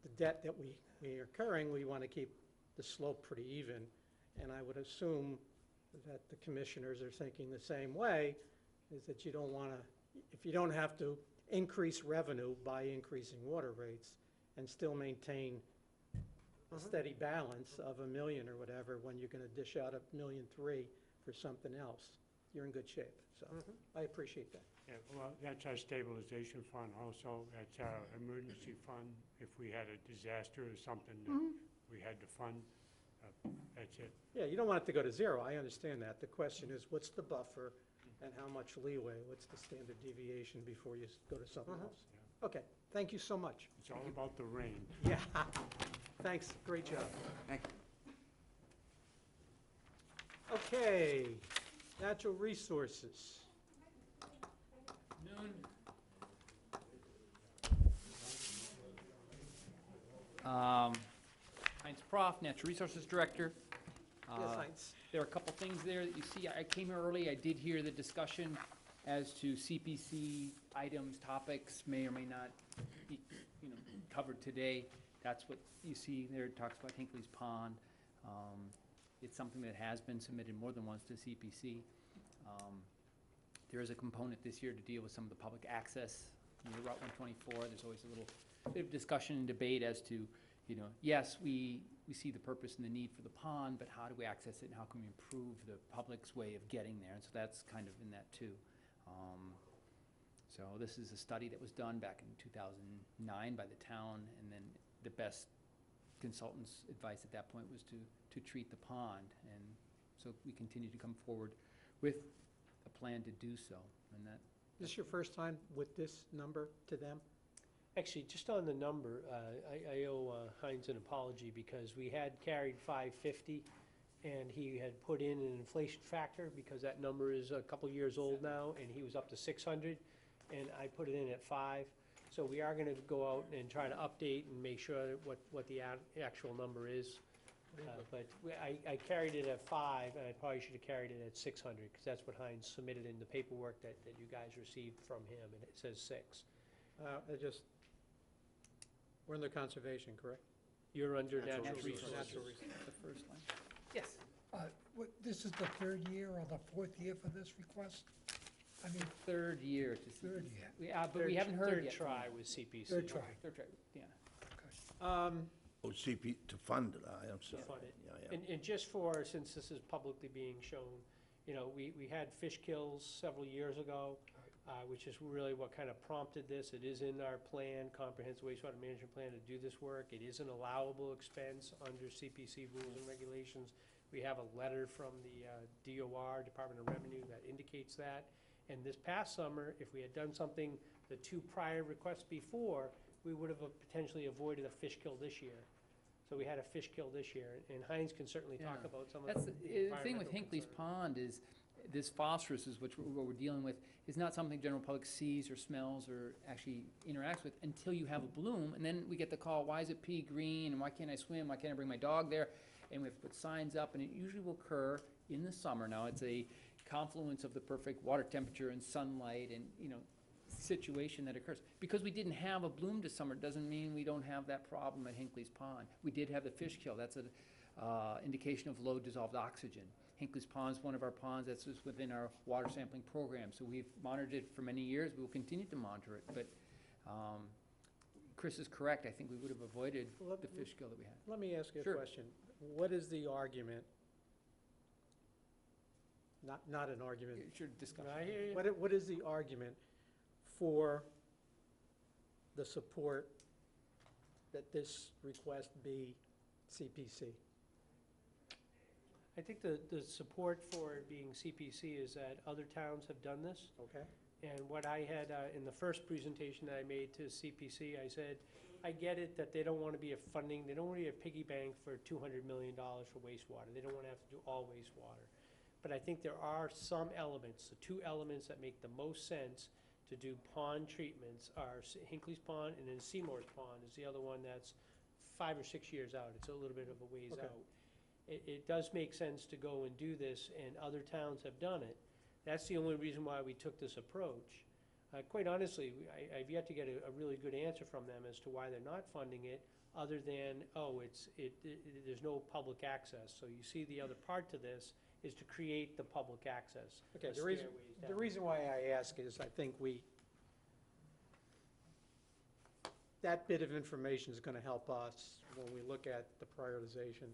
[SPEAKER 1] the debt that we are incurring, we want to keep the slope pretty even. And I would assume that the commissioners are thinking the same way, is that you don't want to, if you don't have to increase revenue by increasing water rates and still maintain a steady balance of $1 million or whatever, when you're going to dish out $1.3 million for something else, you're in good shape. So I appreciate that.
[SPEAKER 8] Yeah, well, that's our stabilization fund also. That's our emergency fund. If we had a disaster or something that we had to fund, that's it.
[SPEAKER 1] Yeah, you don't want it to go to zero, I understand that. The question is, what's the buffer and how much leeway? What's the standard deviation before you go to something else? Okay, thank you so much.
[SPEAKER 8] It's all about the rain.
[SPEAKER 1] Yeah, thanks, great job.
[SPEAKER 2] Thank you.
[SPEAKER 1] Okay, natural resources.
[SPEAKER 10] Heinz Prof, Natural Resources Director.
[SPEAKER 1] Yes, Heinz.
[SPEAKER 10] There are a couple things there that you see. I came here early. I did hear the discussion as to CPC items, topics may or may not be, covered today. That's what you see there. It talks about Hinckley's Pond. It's something that has been submitted more than once to CPC. There is a component this year to deal with some of the public access near Route 124. There's always a little bit of discussion and debate as to, yes, we see the purpose and the need for the pond, but how do we access it and how can we improve the public's way of getting there? And so that's kind of in that too. So this is a study that was done back in 2009 by the town, and then the best consultant's advice at that point was to treat the pond. And so we continue to come forward with a plan to do so. And that
[SPEAKER 1] Is this your first time with this number to them?
[SPEAKER 6] Actually, just on the number, I owe Heinz an apology because we had carried 550 and he had put in an inflation factor because that number is a couple years old now and he was up to 600 and I put it in at 5. So we are going to go out and try to update and make sure what the actual number is. But I carried it at 5 and I probably should have carried it at 600 because that's what Heinz submitted in the paperwork that you guys received from him, and it says 6.
[SPEAKER 1] We're under conservation, correct?
[SPEAKER 6] You're under
[SPEAKER 1] Natural
[SPEAKER 6] natural
[SPEAKER 1] resources.
[SPEAKER 6] resources.
[SPEAKER 1] Natural resources.
[SPEAKER 10] the first line. Yes.
[SPEAKER 3] This is the third year or the fourth year for this request? I mean,
[SPEAKER 10] Third year to see.
[SPEAKER 3] third year.
[SPEAKER 10] But we haven't heard yet.
[SPEAKER 6] Third try with CPC.
[SPEAKER 3] Third try.
[SPEAKER 10] Third try, yeah.
[SPEAKER 4] Oh, CP, to fund it, I'm
[SPEAKER 6] To
[SPEAKER 4] sorry.
[SPEAKER 6] fund it.
[SPEAKER 4] Yeah.
[SPEAKER 6] And just for, since this is publicly being shown, we had fish kills several years ago, which is really what kind of prompted this. It is in our plan, comprehensive wastewater management plan, to do this work. It is an allowable expense under CPC rules and regulations. We have a letter from the DOR, Department of Revenue, that indicates that. And this past summer, if we had done something the 2 prior requests before, we would have potentially avoided a fish kill this year. So we had a fish kill this year, and Heinz can certainly talk
[SPEAKER 10] Yeah.
[SPEAKER 6] about some of
[SPEAKER 10] That's
[SPEAKER 6] the
[SPEAKER 10] the thing with
[SPEAKER 6] environmental
[SPEAKER 10] Hinckley's
[SPEAKER 6] concerns.
[SPEAKER 10] Pond is, this phosphorus is what we're dealing with, is not something general public sees or smells or actually interacts with until you have a bloom, and then we get the call, why is it pea green, and why can't I swim, why can't I bring my dog there? And we have to put signs up, and it usually will occur in the summer. Now, it's a confluence of the perfect water temperature and sunlight and, situation that occurs. Because we didn't have a bloom this summer, doesn't mean we don't have that problem at Hinckley's Pond. We did have the fish kill, that's an indication of low dissolved oxygen. Hinckley's Pond is one of our ponds that's just within our water sampling program, so we've monitored it for many years, we will continue to monitor it, but Chris is correct, I think we would have avoided
[SPEAKER 1] Well,
[SPEAKER 10] the fish kill that we had.
[SPEAKER 1] Let me ask you a
[SPEAKER 10] Sure.
[SPEAKER 1] question. What is the argument? Not an argument.
[SPEAKER 10] It's your discussion.
[SPEAKER 6] I hear you.
[SPEAKER 1] What is the argument for the support that this request be CPC?
[SPEAKER 6] I think the support for it being CPC is that other towns have done this.
[SPEAKER 1] Okay?
[SPEAKER 6] And what I had in the first presentation that I made to CPC, I said, I get it that they don't want to be they don't want to be a piggy bank for $200 million for wastewater. They don't want to have to do all wastewater. But I think there are some elements, the two elements that make the most sense to do pond treatments are Hinckley's Pond, and then Seymour's Pond is the other one that's 5 or 6 years out. It's a little bit of a ways
[SPEAKER 1] Okay.
[SPEAKER 6] out. It does make sense to go and do this, and other towns have done it. That's the only reason why we took this approach. Quite honestly, I've yet to get a really good answer from them as to why they're not funding it, other than, there's no public access. So you see the other part to this is to create the public access.
[SPEAKER 1] Okay,
[SPEAKER 6] the
[SPEAKER 1] the
[SPEAKER 6] stairways
[SPEAKER 1] reason why I ask is I think that bit of information is gonna help us when we look at the prioritization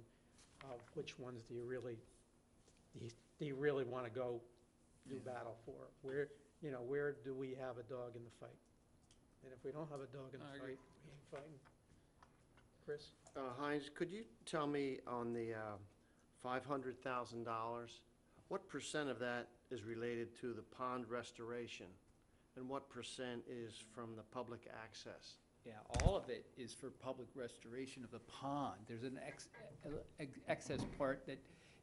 [SPEAKER 1] of which ones do you really wanna go do battle for? Where do we have a dog in the fight? And if we don't have a dog in the
[SPEAKER 10] I
[SPEAKER 1] fight,
[SPEAKER 10] agree.
[SPEAKER 1] we ain't fighting. Chris?
[SPEAKER 9] Heinz, could you tell me on the $500,000, what % of that is related to the pond restoration? And what % is from the public access?
[SPEAKER 10] Yeah, all of it is for public restoration of the pond. There's an excess part that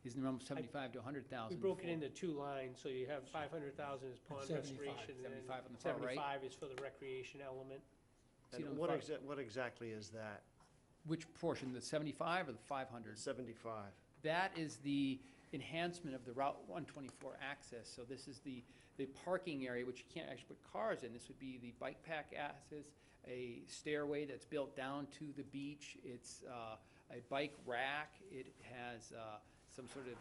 [SPEAKER 10] is in the realm of 75 to 100,000.
[SPEAKER 6] We broke it into two lines, so you have 500,000 is pond
[SPEAKER 3] 75.
[SPEAKER 6] restoration, and
[SPEAKER 10] 75 on
[SPEAKER 6] then
[SPEAKER 10] the far right.
[SPEAKER 6] 75 is for the recreation element.
[SPEAKER 10] See it on
[SPEAKER 9] And
[SPEAKER 10] the
[SPEAKER 9] what
[SPEAKER 10] far-
[SPEAKER 9] what exactly is that?
[SPEAKER 10] Which portion, the 75 or the 500?
[SPEAKER 9] 75.
[SPEAKER 10] That is the enhancement of the Route 124 access. So this is the parking area, which you can't actually put cars in. This would be the bike pack access, a stairway that's built down to the beach. It's a bike rack. It has some sort of,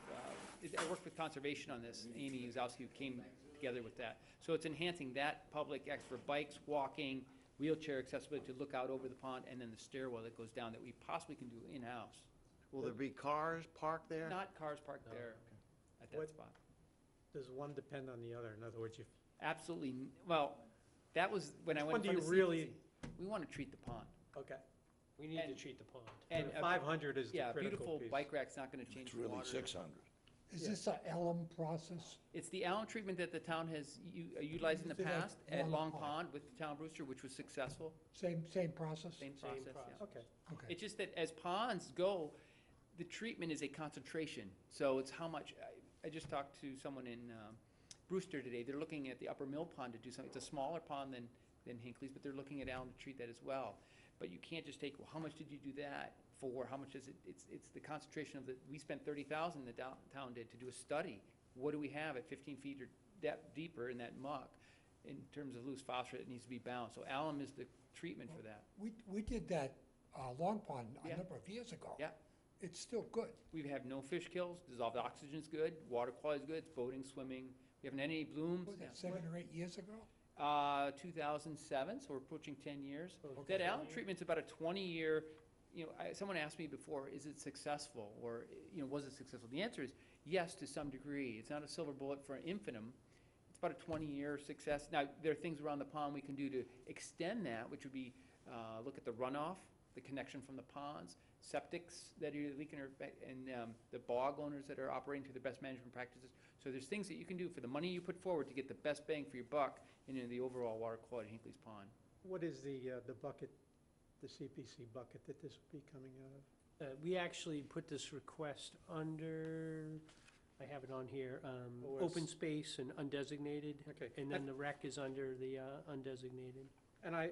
[SPEAKER 10] I worked with conservation on this. Amy Uzowski came together with that. So it's enhancing that public access for bikes, walking, wheelchair accessibility to look out over the pond, and then the stairwell that goes down that we possibly can do in-house.
[SPEAKER 9] Will there be cars parked there?
[SPEAKER 10] Not cars parked
[SPEAKER 1] No.
[SPEAKER 10] there at that
[SPEAKER 1] What-
[SPEAKER 10] spot.
[SPEAKER 1] Does one depend on the other? In other words,
[SPEAKER 10] Absolutely, well, that was when I
[SPEAKER 1] Which
[SPEAKER 10] went
[SPEAKER 1] one
[SPEAKER 10] in
[SPEAKER 1] do
[SPEAKER 10] front
[SPEAKER 1] you
[SPEAKER 10] of
[SPEAKER 1] really-
[SPEAKER 10] CPC. We want to treat the pond.
[SPEAKER 1] okay.
[SPEAKER 6] We need to
[SPEAKER 10] And-
[SPEAKER 6] treat the pond.
[SPEAKER 10] And
[SPEAKER 1] The 500 is the
[SPEAKER 10] yeah, a
[SPEAKER 1] critical
[SPEAKER 10] beautiful
[SPEAKER 1] piece.
[SPEAKER 10] bike rack's not going to change
[SPEAKER 11] It's
[SPEAKER 10] the
[SPEAKER 11] really
[SPEAKER 10] water.
[SPEAKER 11] 600.
[SPEAKER 3] Is
[SPEAKER 1] Yeah.
[SPEAKER 3] this a alum process?
[SPEAKER 10] It's the alum treatment that the town has utilized in the
[SPEAKER 3] Is it like
[SPEAKER 10] past at
[SPEAKER 3] Long
[SPEAKER 10] Long
[SPEAKER 3] Pond?
[SPEAKER 10] Pond with the town of Brewster, which was successful.
[SPEAKER 3] Same process?
[SPEAKER 10] Same
[SPEAKER 6] Same
[SPEAKER 10] process,
[SPEAKER 6] process.
[SPEAKER 10] yeah.
[SPEAKER 1] Okay.
[SPEAKER 3] Okay.
[SPEAKER 10] It's just that as ponds go, the treatment is a concentration. So it's how much, I just talked to someone in Brewster today. They're looking at the Upper Mill Pond to do something. It's a smaller pond than Hinckley's, but they're looking at alum to treat that as well. But you can't just take, well, how much did you do that for? How much is it? It's the concentration of we spent $30,000, the town did, to do a study. What do we have at 15 feet or deeper in that muck in terms of loose phosphorus that needs to be bound? So alum is the treatment for that.
[SPEAKER 3] We did that Long Pond a
[SPEAKER 10] Yeah.
[SPEAKER 3] number of years ago.
[SPEAKER 10] Yeah.
[SPEAKER 3] It's still good.
[SPEAKER 10] We've had no fish kills, dissolved oxygen's good, water quality's good, it's boating, swimming. We haven't had any blooms.
[SPEAKER 3] Was
[SPEAKER 10] Yeah.
[SPEAKER 3] that 7 or 8 years ago?
[SPEAKER 10] 2007, so we're approaching 10 years.
[SPEAKER 1] Okay.
[SPEAKER 10] That alum treatment's about a 20-year, someone asked me before, is it successful? Or, was it successful? The answer is yes, to some degree. It's not a silver bullet for infinitum. It's about a 20-year success. Now, there are things around the pond we can do to extend that, which would be look at the runoff, the connection from the ponds, septics that are leaking, and the bog owners that are operating to the best management practices. So there's things that you can do for the money you put forward to get the best bang for your buck in the overall water quality of Hinckley's Pond.
[SPEAKER 1] What is the bucket, the CPC bucket that this would be coming out of?
[SPEAKER 6] We actually put this request under I have it on here,
[SPEAKER 1] OS.
[SPEAKER 6] open space and undesignated,
[SPEAKER 1] Okay.
[SPEAKER 6] and then the rec is under the undesignated.
[SPEAKER 1] And I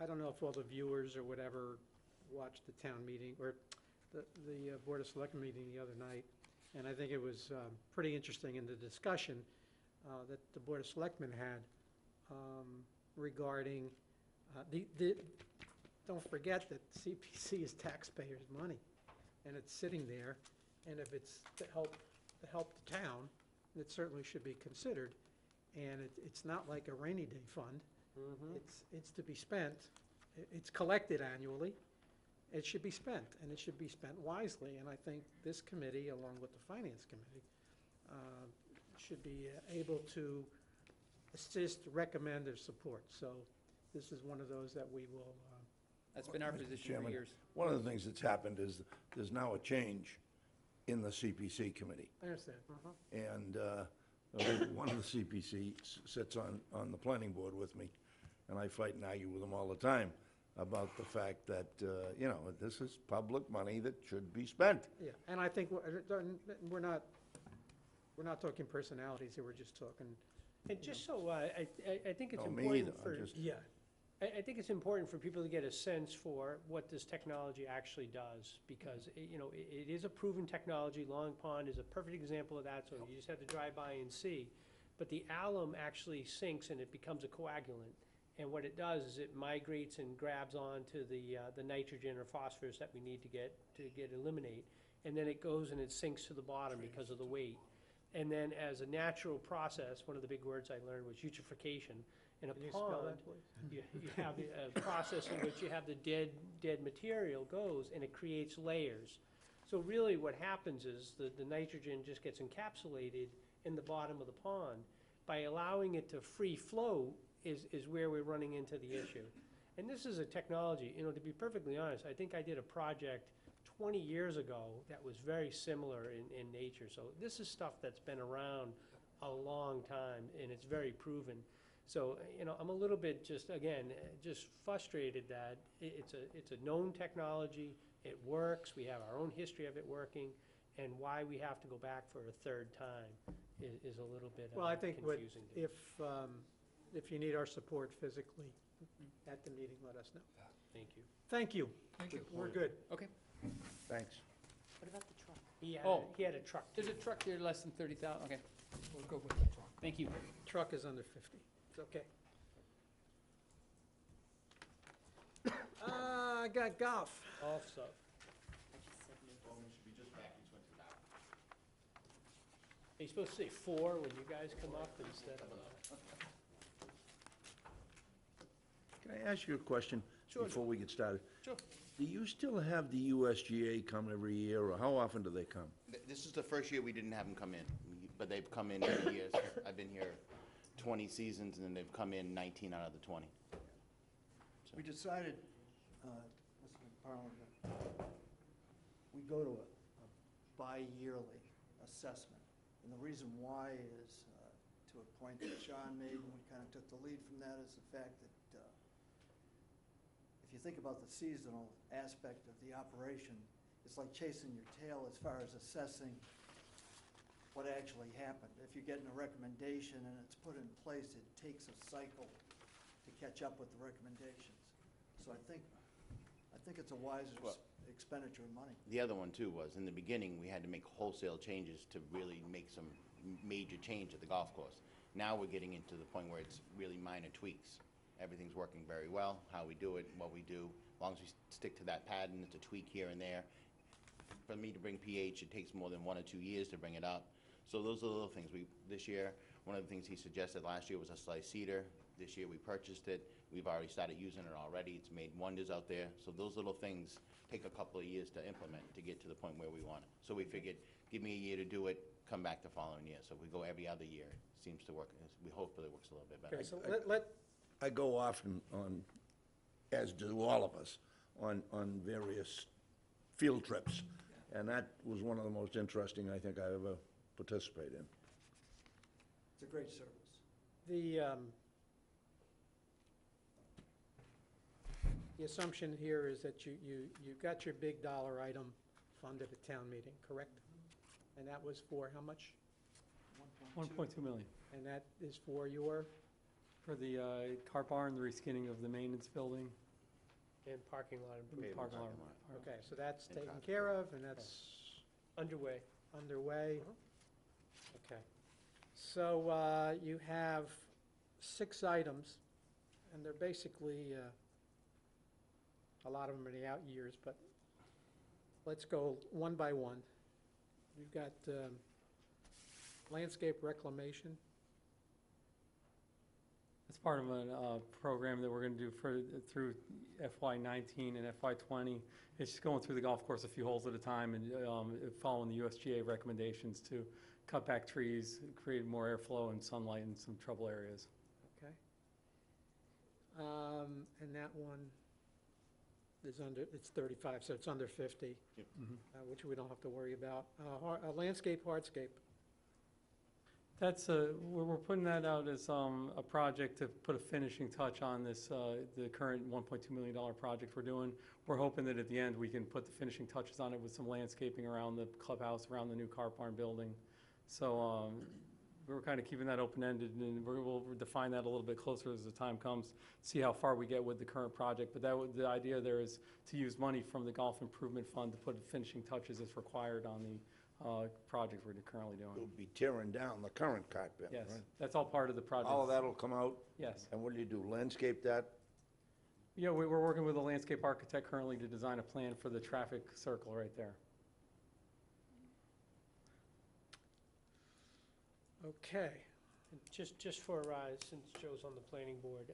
[SPEAKER 1] don't know if all the viewers or whatever watched the town meeting, or the Board of Selectmen meeting the other night, and I think it was pretty interesting in the discussion that the Board of Selectmen had regarding, don't forget that CPC is taxpayers' money, and it's sitting there, and if it's to help the town, it certainly should be considered, and it's not like a rainy day fund. It's to be spent, it's collected annually, it should be spent, and it should be spent wisely, and I think this committee, along with the Finance Committee, should be able to assist, recommend, or support. So this is one of those that we will,
[SPEAKER 10] That's been our
[SPEAKER 4] Mr.
[SPEAKER 10] position for
[SPEAKER 4] Chairman,
[SPEAKER 10] years.
[SPEAKER 4] One of the things that's happened is there's now a change in the CPC committee.
[SPEAKER 1] I understand.
[SPEAKER 4] And one of the CPC sits on the planning board with me, and I fight and argue with them all the time about the fact that, this is public money that should be spent.
[SPEAKER 1] Yeah, and I think we're not talking personalities here, we're just talking,
[SPEAKER 6] And just so, I think it's
[SPEAKER 4] No, me
[SPEAKER 6] important
[SPEAKER 4] either. I'm
[SPEAKER 6] for,
[SPEAKER 4] just-
[SPEAKER 1] yeah,
[SPEAKER 6] I think it's important for people to get a sense for what this technology actually does, because, it is a proven technology. Long Pond is a perfect example of that, so you just have to drive by and see. But the alum actually sinks and it becomes a coagulant. And what it does is it migrates and grabs onto the nitrogen or phosphorus that we need to get eliminate. And then it goes and it sinks to the bottom because of the weight. And then as a natural process, one of the big words I learned was eutrophication. In a
[SPEAKER 1] can you spell
[SPEAKER 6] pond,
[SPEAKER 1] that, please?
[SPEAKER 6] you have a process in which you have the dead material goes and it creates layers. So really what happens is the nitrogen just gets encapsulated in the bottom of the pond. By allowing it to free flow is where we're running into the issue. And this is a technology, to be perfectly honest, I think I did a project 20 years ago that was very similar in nature. So this is stuff that's been around a long time and it's very proven. So, I'm a little bit just frustrated that it's a known technology, it works, we have our own history of it working, and why we have to go back for a third time is a little bit
[SPEAKER 1] Well, I think
[SPEAKER 6] confusing to me.
[SPEAKER 1] if you need our support physically at the meeting, let us know.
[SPEAKER 6] Thank you.
[SPEAKER 1] Thank you.
[SPEAKER 3] Thank you.
[SPEAKER 1] We're good.
[SPEAKER 10] Okay.
[SPEAKER 4] Thanks.
[SPEAKER 5] What about the truck?
[SPEAKER 6] He had a truck.
[SPEAKER 10] There's a truck there less than 30,000, okay.
[SPEAKER 3] We'll go with the truck.
[SPEAKER 10] Thank you.
[SPEAKER 1] Truck is under 50. It's okay. I got golf.
[SPEAKER 6] Golf stuff.
[SPEAKER 5] I just said no.
[SPEAKER 6] Are you supposed to say 4 when you guys come up instead of?
[SPEAKER 4] Can I ask you a question
[SPEAKER 6] Sure.
[SPEAKER 4] before we get started?
[SPEAKER 6] Sure.
[SPEAKER 4] Do you still have the USGA come every year, or how often do they come?
[SPEAKER 11] This is the first year we didn't have them come in, but they've come in every year. I've been here 20 seasons, and they've come in 19 out of the 20.
[SPEAKER 12] We decided, Mr. McFarland, that we go to a bi-yearly assessment. And the reason why is, to a point that Sean made, and we kind of took the lead from that, is the fact that if you think about the seasonal aspect of the operation, it's like chasing your tail as far as assessing what actually happened. If you're getting a recommendation and it's put in place, it takes a cycle to catch up with the recommendations. So I think it's a wiser
[SPEAKER 11] Well-
[SPEAKER 12] expenditure of money.
[SPEAKER 11] The other one, too, was in the beginning, we had to make wholesale changes to really make some major change at the golf course. Now we're getting into the point where it's really minor tweaks. Everything's working very well, how we do it, what we do. As long as we stick to that pattern, it's a tweak here and there. For me to bring pH, it takes more than 1 or 2 years to bring it up. So those are the little things. This year, one of the things he suggested last year was a sliced cedar. This year, we purchased it. We've already started using it already. It's made wonders out there. So those little things take a couple of years to implement to get to the point where we want it. So we figured, give me a year to do it, come back the following year. So if we go every other year, it seems to work. We hopefully it works a little bit better.
[SPEAKER 1] Okay, so let,
[SPEAKER 4] I go often on, as do all of us, on various field trips. And that was one of the most interesting I think I ever participated in.
[SPEAKER 12] It's a great service.
[SPEAKER 1] The assumption here is that you got your big dollar item funded at town meeting, correct? And that was for how much?
[SPEAKER 13] 1.2 million
[SPEAKER 1] And that is for your,
[SPEAKER 13] for the car barn, the reskinning of the maintenance building,
[SPEAKER 6] And parking lot improvement.
[SPEAKER 13] parking lot.
[SPEAKER 1] okay, so that's
[SPEAKER 11] And
[SPEAKER 1] taken
[SPEAKER 11] cotton.
[SPEAKER 1] care of, and that's
[SPEAKER 6] Underway.
[SPEAKER 1] underway. Okay. So you have 6 items, and they're basically, a lot of them are the out years, but let's go one by one. You've got landscape reclamation.
[SPEAKER 13] That's part of a program that we're going to do through FY19 and FY20. It's just going through the golf course a few holes at a time and following the USGA recommendations to cut back trees, create more airflow and sunlight in some trouble areas.
[SPEAKER 1] Okay. And that one is it's 35, so it's under 50, which we don't have to worry about. Landscape hardscape.
[SPEAKER 13] That's we're putting that out as a project to put a finishing touch on this, the current $1.2 million project we're doing. We're hoping that at the end we can put the finishing touches on it with some landscaping around the clubhouse, around the new car barn building. So we're kind of keeping that open-ended, and we'll define that a little bit closer as the time comes, see how far we get with the current project. But the idea there is to use money from the Golf Improvement Fund to put finishing touches as required on the project we're currently
[SPEAKER 4] You'll
[SPEAKER 13] doing.
[SPEAKER 4] be tearing down the current carpet, right?
[SPEAKER 13] Yes, that's all part of the project.
[SPEAKER 4] All of that'll come out,
[SPEAKER 13] Yes.
[SPEAKER 4] and what do you do, landscape that?
[SPEAKER 13] Yeah, we're working with a landscape architect currently to design a plan for the traffic circle right there.
[SPEAKER 1] Okay.
[SPEAKER 6] And just for, since Joe's on the planning board,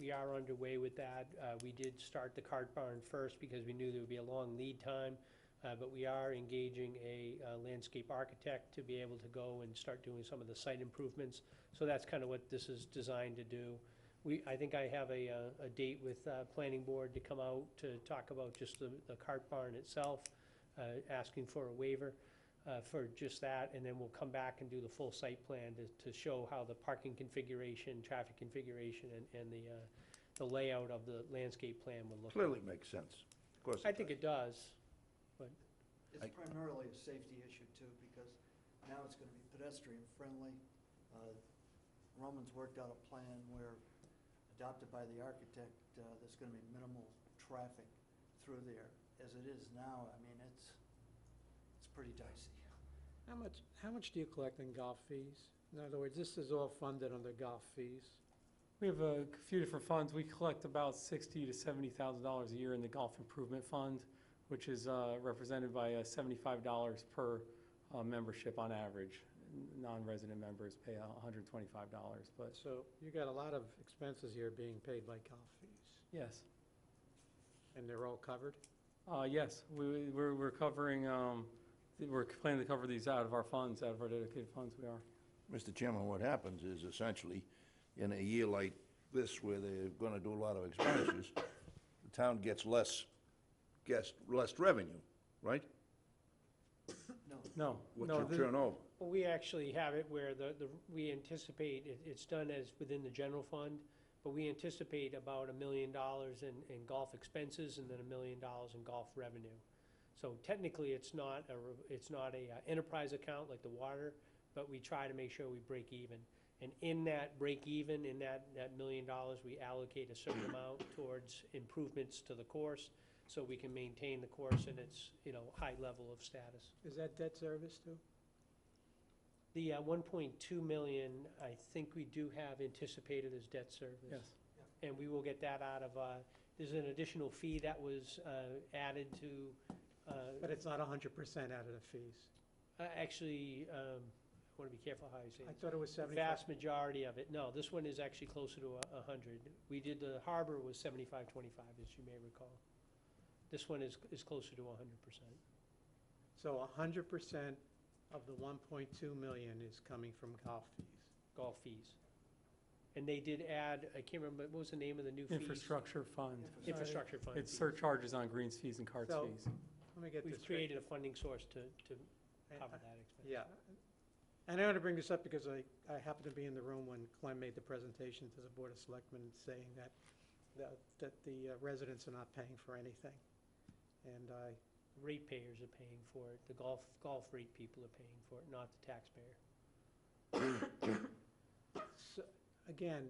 [SPEAKER 6] we are underway with that. We did start the cart barn first because we knew there would be a long lead time, but we are engaging a landscape architect to be able to go and start doing some of the site improvements. So that's kind of what this is designed to do. I think I have a date with planning board to come out to talk about just the cart barn itself, asking for a waiver for just that, and then we'll come back and do the full site plan to show how the parking configuration, traffic configuration, and the layout of the landscape plan will look.
[SPEAKER 4] Clearly makes sense. Of course
[SPEAKER 6] I think it does.
[SPEAKER 12] It's primarily a safety issue too, because now it's gonna be pedestrian friendly. Roman's worked out a plan where, adopted by the architect, there's gonna be minimal traffic through there. As it is now, I mean, it's pretty dicey.
[SPEAKER 1] How much do you collect in golf fees? In other words, this is all funded under golf fees.
[SPEAKER 13] We have a few different funds. We collect about $60,000 to $70,000 a year in the Golf Improvement Fund, which is represented by $75 per membership on average. Non-resident members pay $125, but
[SPEAKER 1] So you got a lot of expenses here being paid by golf fees,
[SPEAKER 13] yes.
[SPEAKER 1] and they're all covered?
[SPEAKER 13] Yes, we're covering, we're planning to cover these out of our funds, out of our dedicated funds, we are.
[SPEAKER 4] Mr. Chairman, what happens is essentially, in a year like this where they're gonna do a lot of expenditures, the town gets less revenue, right?
[SPEAKER 13] No,
[SPEAKER 4] What's
[SPEAKER 13] no,
[SPEAKER 4] your turnover?
[SPEAKER 6] Well, we actually have it where we anticipate, it's done as within the general fund, but we anticipate about $1 million in golf expenses and then $1 million in golf revenue. So technically, it's not a enterprise account like the water, but we try to make sure we break even. And in that break even, in that $1 million, we allocate a certain amount towards improvements to the course, so we can maintain the course in its, high level of status.
[SPEAKER 1] Is that debt service too?
[SPEAKER 6] The 1.2 million, I think we do have anticipated as debt service.
[SPEAKER 13] yes.
[SPEAKER 6] And we will get that out of, there's an additional fee that was added to.
[SPEAKER 1] But it's not 100% out of the fees.
[SPEAKER 6] Actually, I want to be careful how I say
[SPEAKER 1] I
[SPEAKER 6] it.
[SPEAKER 1] thought it was
[SPEAKER 6] The
[SPEAKER 1] 75.
[SPEAKER 6] vast majority of it, no, this one is actually closer to 100. We did, the harbor was 75-25, as you may recall. This one is closer to 100%.
[SPEAKER 1] So 100% of the 1.2 million is coming from golf fees.
[SPEAKER 6] Golf fees. And they did add, I can't remember, what was the name of the new fees?
[SPEAKER 13] Infrastructure fund.
[SPEAKER 6] Infrastructure fund.
[SPEAKER 13] It's
[SPEAKER 6] fees.
[SPEAKER 13] surcharges on greens fees and carts
[SPEAKER 1] So-
[SPEAKER 13] fees.
[SPEAKER 1] Let me get
[SPEAKER 6] We've
[SPEAKER 1] this straight.
[SPEAKER 6] created a funding source to cover that expense.
[SPEAKER 1] Yeah. And I want to bring this up because I happened to be in the room when Clem made the presentation to the Board of Selectmen saying that the residents are not paying for anything. And I
[SPEAKER 6] ratepayers are paying for it. The golf rate people are paying for it, not the taxpayer.
[SPEAKER 1] So, again,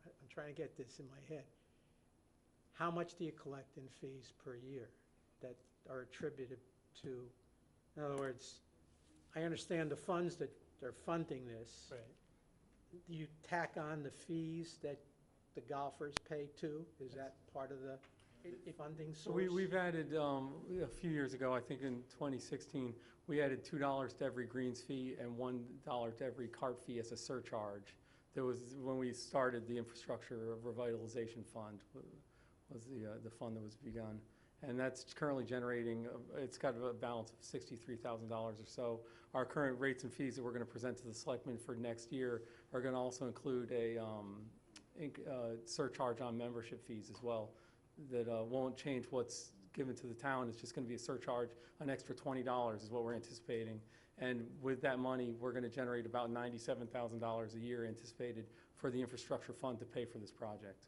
[SPEAKER 1] I'm trying to get this in my head. How much do you collect in fees per year that are attributed to, in other words, I understand the funds that are funding this.
[SPEAKER 6] Right.
[SPEAKER 1] Do you tack on the fees that the golfers pay too? Is that part of the funding
[SPEAKER 13] So
[SPEAKER 1] source?
[SPEAKER 13] we've added, a few years ago, I think in 2016, we added $2 to every greens fee and $1 to every cart fee as a surcharge. There was, when we started the infrastructure revitalization fund, was the fund that was begun. And that's currently generating, it's got a balance of $63,000 or so. Our current rates and fees that we're gonna present to the selectmen for next year are gonna also include a surcharge on membership fees as well, that won't change what's given to the town. It's just gonna be a surcharge, an extra $20 is what we're anticipating. And with that money, we're gonna generate about $97,000 a year anticipated for the infrastructure fund to pay for this project.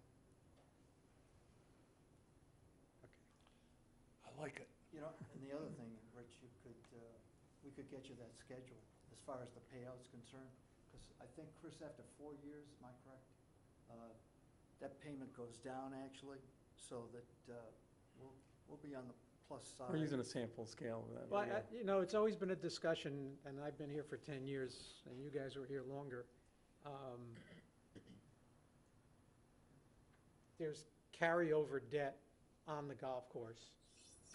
[SPEAKER 4] I like it.
[SPEAKER 12] You know, and the other thing, Rich, we could get you that schedule as far as the payout's concerned, because I think, Chris, after 4 years, am I correct? That payment goes down actually, so that we'll be on the plus side.
[SPEAKER 13] We're using a sample scale of that.
[SPEAKER 1] Well, you know, it's always been a discussion, and I've been here for 10 years, and you guys were here longer. There's carryover debt on the golf course,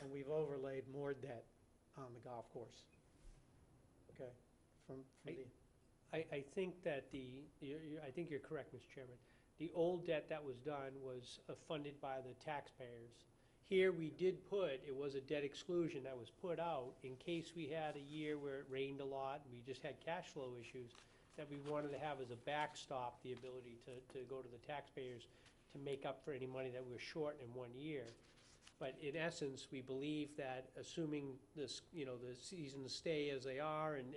[SPEAKER 1] and we've overlaid more debt on the golf course. Okay? From the,
[SPEAKER 6] I think that I think you're correct, Mr. Chairman. The old debt that was done was funded by the taxpayers. Here, we did put, it was a debt exclusion that was put out in case we had a year where it rained a lot, and we just had cash flow issues, that we wanted to have as a backstop the ability to go to the taxpayers to make up for any money that we're short in 1 year. But in essence, we believe that assuming this, you know, the seasons stay as they are and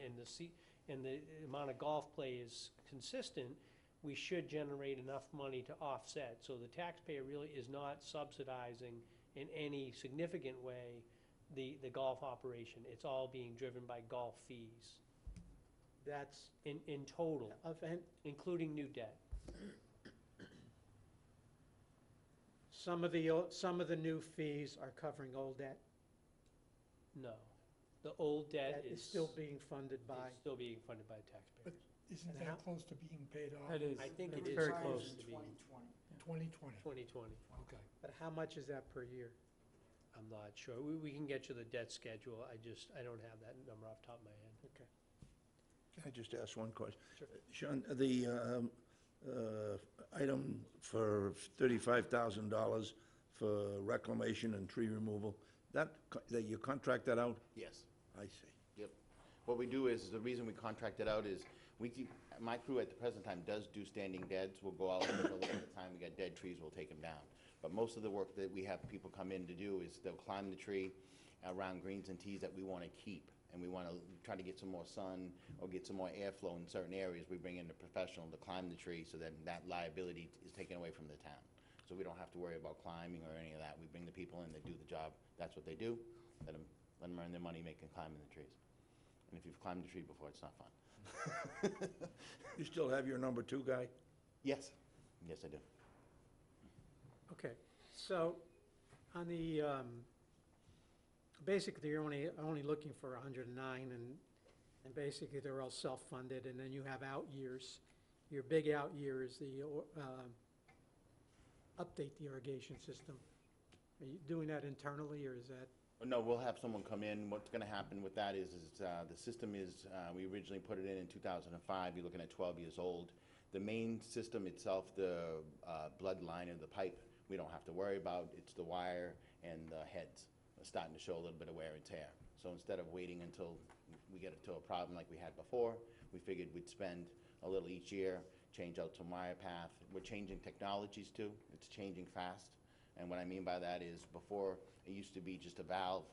[SPEAKER 6] the amount of golf play is consistent, we should generate enough money to offset. So the taxpayer really is not subsidizing in any significant way the golf operation. It's all being driven by golf fees
[SPEAKER 1] that's
[SPEAKER 6] in total,
[SPEAKER 1] event.
[SPEAKER 6] including new debt.
[SPEAKER 1] Some of the new fees are covering old debt.
[SPEAKER 6] No. The old debt
[SPEAKER 1] That
[SPEAKER 6] is
[SPEAKER 1] is still being funded by.
[SPEAKER 6] It's still being funded by taxpayers.
[SPEAKER 3] Isn't
[SPEAKER 1] And how-
[SPEAKER 3] that close to being paid off?
[SPEAKER 13] That is,
[SPEAKER 6] I think it
[SPEAKER 13] it's
[SPEAKER 6] is
[SPEAKER 13] very
[SPEAKER 12] Expires
[SPEAKER 13] close.
[SPEAKER 12] in
[SPEAKER 6] to being
[SPEAKER 12] 2020.
[SPEAKER 3] 2020,
[SPEAKER 6] 2020.
[SPEAKER 3] okay.
[SPEAKER 1] But how much is that per year?
[SPEAKER 6] I'm not sure. We can get you the debt schedule. I don't have that number off the top of my head.
[SPEAKER 1] Okay.
[SPEAKER 4] Can I just ask one question?
[SPEAKER 6] Sure.
[SPEAKER 4] Sean, the item for $35,000 for reclamation and tree removal, that you contract that out?
[SPEAKER 11] Yes.
[SPEAKER 4] I see.
[SPEAKER 11] Yep. What we do is the reason we contract it out is my crew at the present time does do standing deads. We'll go out and the time we got dead trees, we'll take them down. But most of the work that we have people come in to do is they'll climb the tree around greens and tees that we want to keep. And we want to try to get some more sun or get some more airflow in certain areas. We bring in a professional to climb the tree so that that liability is taken away from the town. So we don't have to worry about climbing or any of that. We bring the people in that do the job. That's what they do. Let them earn their money making climbing the trees. And if you've climbed a tree before, it's not fun.
[SPEAKER 4] You still have your number 2 guy?
[SPEAKER 11] Yes. Yes, I do.
[SPEAKER 1] Okay, so on the, basically, you're only looking for 109, and basically, they're all self-funded, and then you have out years. Your big out year is the, update the irrigation system. Are you doing that internally, or is that?
[SPEAKER 11] No, we'll have someone come in. What's going to happen with that is the system is, we originally put it in 2005. You're looking at 12 years old. The main system itself, the blood line of the pipe, we don't have to worry about. It's the wire and the heads are starting to show a little bit of wear and tear. So instead of waiting until we get to a problem like we had before, we figured we'd spend a little each year, change out some wire path. We're changing technologies too. It's changing fast. And what I mean by that is before it used to be just a valve,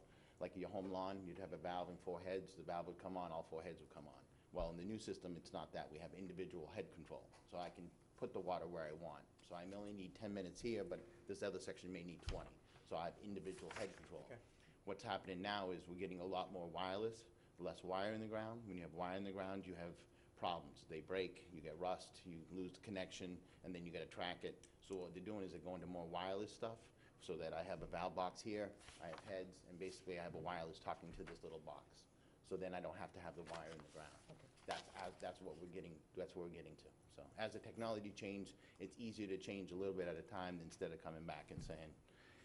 [SPEAKER 11] like your home lawn, you'd have a valve and 4 heads. The valve would come on, all 4 heads would come on. Well, in the new system, it's not that. We have individual head control. So I can put the water where I want. So I only need 10 minutes here, but this other section may need 20. So I have individual head control.
[SPEAKER 1] Okay.
[SPEAKER 11] What's happening now is we're getting a lot more wireless, less wire in the ground. When you have wire in the ground, you have problems. They break, you get rust, you lose the connection, and then you gotta track it. So what they're doing is they're going to more wireless stuff, so that I have a valve box here, I have heads, and basically I have a wireless talking to this little box. So then I don't have to have the wire in the ground. That's what we're getting to. So as the technology change, it's easier to change a little bit at a time instead of coming back and saying,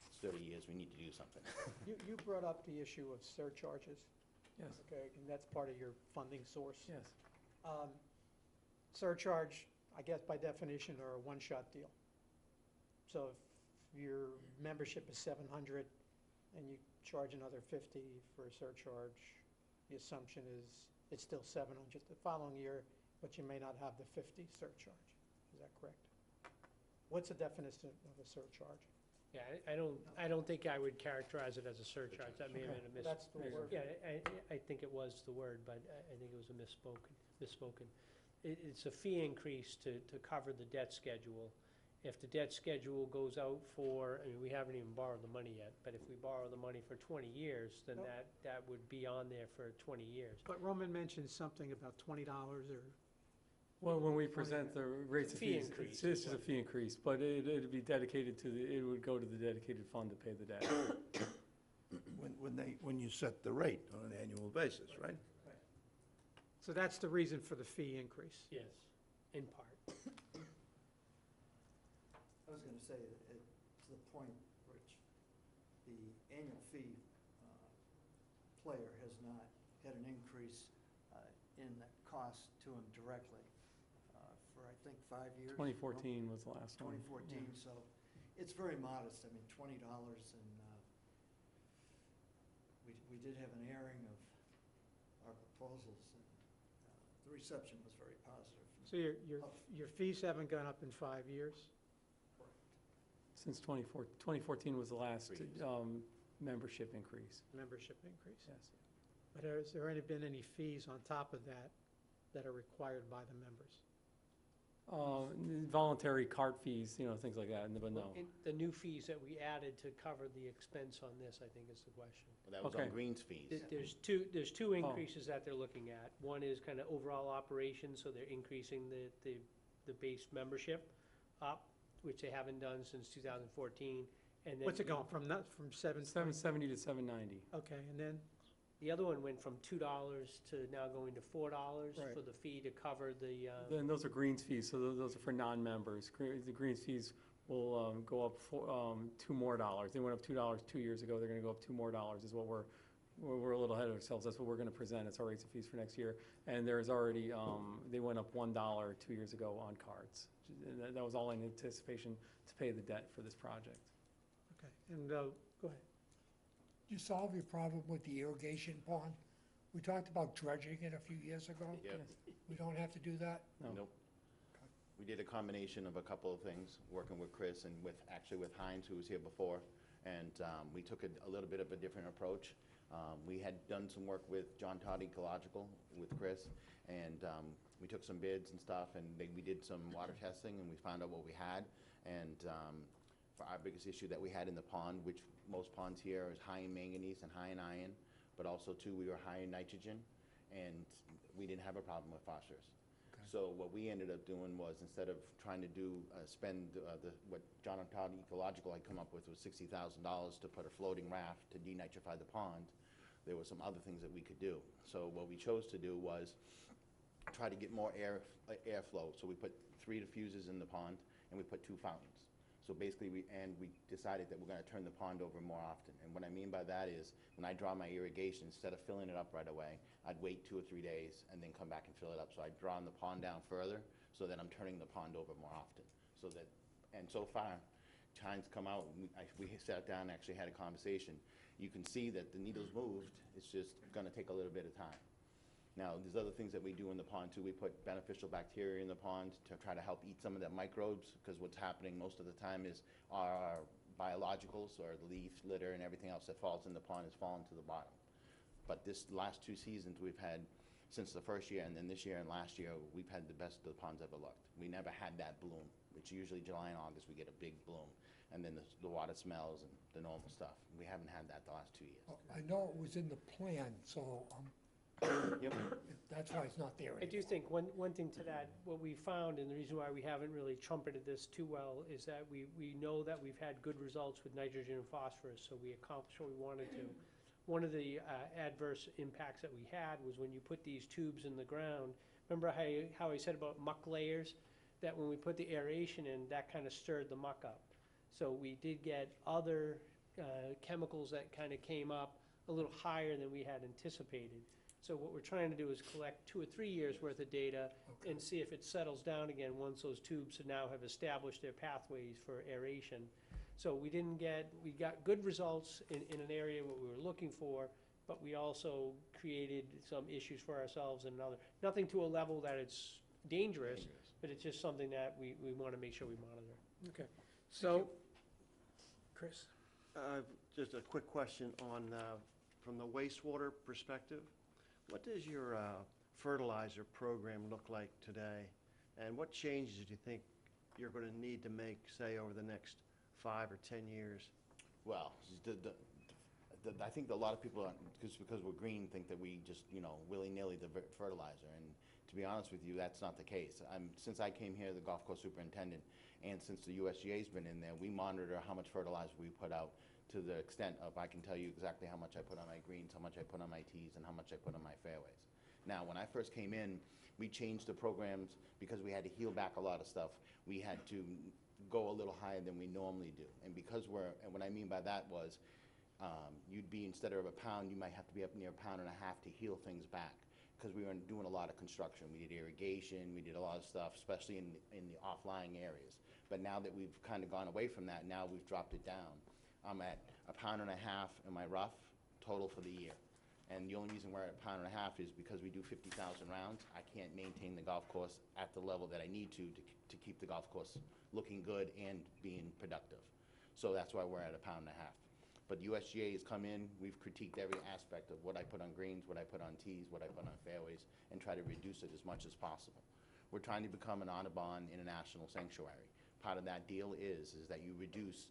[SPEAKER 11] it's 30 years, we need to do something.
[SPEAKER 1] You brought up the issue of surcharges.
[SPEAKER 13] Yes,
[SPEAKER 1] Okay, and that's part of your funding source.
[SPEAKER 13] yes.
[SPEAKER 1] Surcharge, I guess by definition, are a one-shot deal. So if your membership is 700 and you charge another 50 for a surcharge, the assumption is it's still 700 the following year, but you may not have the 50 surcharge. Is that correct? What's the definition of a surcharge?
[SPEAKER 6] Yeah, I don't think I would characterize it as a surcharge. That may have been a
[SPEAKER 1] That's the word.
[SPEAKER 6] Yeah, I think it was the word, but I think it was a misspoken. It's a fee increase to cover the debt schedule. If the debt schedule goes out for, I mean, we haven't even borrowed the money yet, but if we borrow the money for 20 years, then
[SPEAKER 1] Nope.
[SPEAKER 6] that would be on there for 20 years.
[SPEAKER 1] But Roman mentioned something about $20 or,
[SPEAKER 13] Well, when we present the rates of
[SPEAKER 6] Fee
[SPEAKER 13] fees,
[SPEAKER 6] increase
[SPEAKER 13] it's
[SPEAKER 6] is
[SPEAKER 13] just a fee increase, but it'd be dedicated to it would go to the dedicated fund to pay the debt.
[SPEAKER 4] When you set the rate on an annual basis, right?
[SPEAKER 1] so that's the reason for the fee increase.
[SPEAKER 6] Yes, in part.
[SPEAKER 12] I was gonna say, to the point, Rich, the annual fee player has not had an increase in the cost to him directly for, I think, 5 years.
[SPEAKER 13] 2014 was the last one.
[SPEAKER 12] 2014, so it's very modest. I mean, $20, and we did have an airing of our proposals, and the reception was very positive.
[SPEAKER 1] So your fees haven't gone up in 5 years?
[SPEAKER 13] Since 2014 was the last
[SPEAKER 11] 3 years.
[SPEAKER 13] membership increase,
[SPEAKER 1] Membership increase?
[SPEAKER 13] yes.
[SPEAKER 1] But has there been any fees on top of that that are required by the members?
[SPEAKER 13] Voluntary cart fees, things like that, but no.
[SPEAKER 6] The new fees that we added to cover the expense on this, I think is the question.
[SPEAKER 11] Well, that was
[SPEAKER 13] Okay.
[SPEAKER 11] on Green's fees.
[SPEAKER 6] There's two increases that they're looking at. One is kind of overall operations, so they're increasing the base membership up, which they haven't done since 2014. And then
[SPEAKER 1] What's it going, from 720?
[SPEAKER 13] 770 to 790.
[SPEAKER 1] Okay, and then,
[SPEAKER 6] the other one went from $2 to now going to $4
[SPEAKER 1] Right.
[SPEAKER 6] for the fee to cover the,
[SPEAKER 13] Then those are Greens fees, so those are for non-members. The Greens fees will go up $2 more. They went up $2 2 years ago, they're gonna go up $2 more, is what we're a little ahead of ourselves. That's what we're gonna present, it's our rates and fees for next year. And there's already, they went up $1 2 years ago on cards. And that was all in anticipation to pay the debt for this project.
[SPEAKER 1] okay, and go ahead.
[SPEAKER 3] You solve your problem with the irrigation pond? We talked about dredging it a few years ago.
[SPEAKER 11] Yep.
[SPEAKER 3] We don't have to do that?
[SPEAKER 13] No.
[SPEAKER 11] Nope. We did a combination of a couple of things, working with Chris and actually with Heinz, who was here before. And we took a little bit of a different approach. We had done some work with John Todd Ecological with Chris, and we took some bids and stuff, and we did some water testing, and we found out what we had. And for our biggest issue that we had in the pond, which most ponds here is high in manganese and high in iron, but also too, we were high in nitrogen, and we didn't have a problem with phosphorus. So what we ended up doing was, instead of trying to spend what John and Todd Ecological had come up with was $60,000 to put a floating raft to denitrify the pond, there were some other things that we could do. So what we chose to do was try to get more airflow. So we put 3 diffusers in the pond, and we put 2 fountains. So basically, we decided that we're gonna turn the pond over more often. And what I mean by that is, when I draw my irrigation, instead of filling it up right away, I'd wait 2 or 3 days and then come back and fill it up. So I'd draw the pond down further, so that I'm turning the pond over more often. And so far, time's come out, and we sat down and actually had a conversation. You can see that the needle's moved, it's just gonna take a little bit of time. Now, there's other things that we do in the pond too. We put beneficial bacteria in the pond to try to help eat some of the microbes, because what's happening most of the time is our biologicals, or the leaf litter and everything else that falls in the pond is falling to the bottom. But this last 2 seasons we've had, since the first year and then this year and last year, we've had the best the pond's ever looked. We never had that bloom. It's usually July and August we get a big bloom. and then the water smells and the normal stuff. We haven't had that the last 2 years.
[SPEAKER 3] Well, I know it was in the plan, so
[SPEAKER 11] Yep.
[SPEAKER 3] that's why it's not there
[SPEAKER 6] I
[SPEAKER 3] anymore.
[SPEAKER 6] do think one thing to that, what we found, and the reason why we haven't really trumpeted this too well, is that we know that we've had good results with nitrogen and phosphorus, so we accomplished what we wanted to. One of the adverse impacts that we had was when you put these tubes in the ground, remember how I said about muck layers? That when we put the aeration in, that kind of stirred the muck up. So we did get other chemicals that kind of came up a little higher than we had anticipated. So what we're trying to do is collect 2 or 3 years' worth of data and see if it settles down again once those tubes now have established their pathways for aeration. So we got good results in an area what we were looking for, but we also created some issues for ourselves and another. Nothing to a level that it's dangerous, but it's just something that we want to make sure we monitor.
[SPEAKER 1] Okay, so, Chris?
[SPEAKER 9] Just a quick question on, from the wastewater perspective, what does your fertilizer program look like today? And what changes do you think you're going to need to make, say, over the next 5 or 10 years?
[SPEAKER 11] Well, I think a lot of people, because we're green, think that we just, willy-nilly the fertilizer. And to be honest with you, that's not the case. Since I came here, the golf course superintendent, and since the USGA's been in there, we monitor how much fertilizer we put out to the extent of I can tell you exactly how much I put on my greens, how much I put on my tees, and how much I put on my fairways. Now, when I first came in, we changed the programs because we had to heal back a lot of stuff. We had to go a little higher than we normally do. And because and what I mean by that was, you'd be, instead of a pound, you might have to be up near 1.5 pounds to heal things back. Because we were doing a lot of construction. We did irrigation, we did a lot of stuff, especially in the off-lying areas. But now that we've kind of gone away from that, now we've dropped it down. I'm at 1.5 pounds in my rough total for the year. And the only reason we're at 1.5 pounds is because we do 50,000 rounds. I can't maintain the golf course at the level that I need to keep the golf course looking good and being productive. So that's why we're at 1.5 pounds. But USGA has come in, we've critiqued every aspect of what I put on greens, what I put on tees, what I put on fairways, and try to reduce it as much as possible. We're trying to become an Audubon International Sanctuary. Part of that deal is that you reduce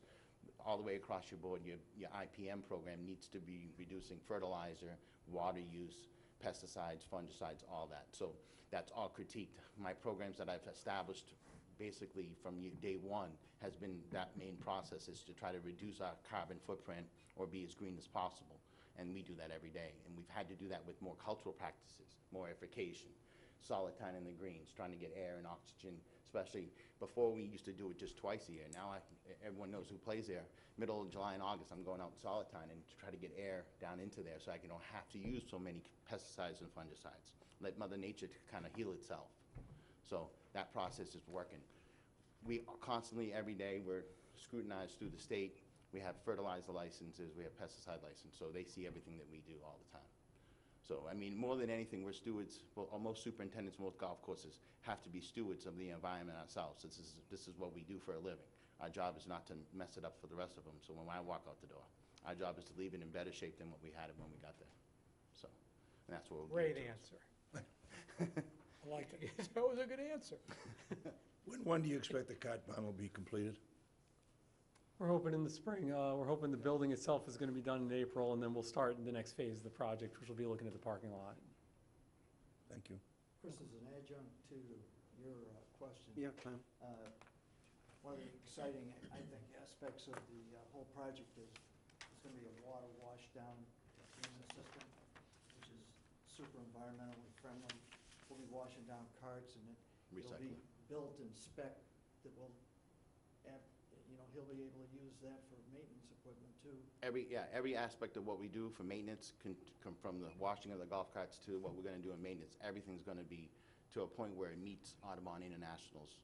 [SPEAKER 11] all the way across your board. Your IPM program needs to be reducing fertilizer, water use, pesticides, fungicides, all that. So that's all critiqued. My programs that I've established basically from day one has been that main process is to try to reduce our carbon footprint or be as green as possible. And we do that every day. And we've had to do that with more cultural practices, more aerification, solid time in the greens, trying to get air and oxygen, especially before we used to do it just twice a year. Now everyone knows who plays there. Middle of July and August, I'm going out in solid time and try to get air down into there so I don't have to use so many pesticides and fungicides. Let Mother Nature kind of heal itself. So that process is working. We constantly, every day, we're scrutinized through the state. We have fertilizer licenses, we have pesticide license, so they see everything that we do all the time. So, I mean, more than anything, we're stewards. Well, most superintendents, most golf courses have to be stewards of the environment ourselves. This is what we do for a living. Our job is not to mess it up for the rest of them. So when I walk out the door, our job is to leave it in better shape than what we had it when we got there. So, and that's what we'll
[SPEAKER 1] Great answer.
[SPEAKER 3] I like it.
[SPEAKER 1] That was a good answer.
[SPEAKER 4] When do you expect the kart barn will be completed?
[SPEAKER 13] We're hoping in the spring. We're hoping the building itself is going to be done in April, and then we'll start the next phase of the project, which will be looking at the parking lot.
[SPEAKER 4] Thank you.
[SPEAKER 12] Chris, as an adjunct to your question.
[SPEAKER 9] Yeah, Clem.
[SPEAKER 12] One of the exciting, I think, aspects of the whole project is there's going to be a water wash down unit system, which is super environmentally friendly. We'll be washing down carts, and it'll be
[SPEAKER 11] Recycling.
[SPEAKER 12] built in spec that will, he'll be able to use that for maintenance equipment too.
[SPEAKER 11] Every aspect of what we do for maintenance, from the washing of the golf carts to what we're going to do in maintenance, everything's going to be to a point where it meets Audubon International's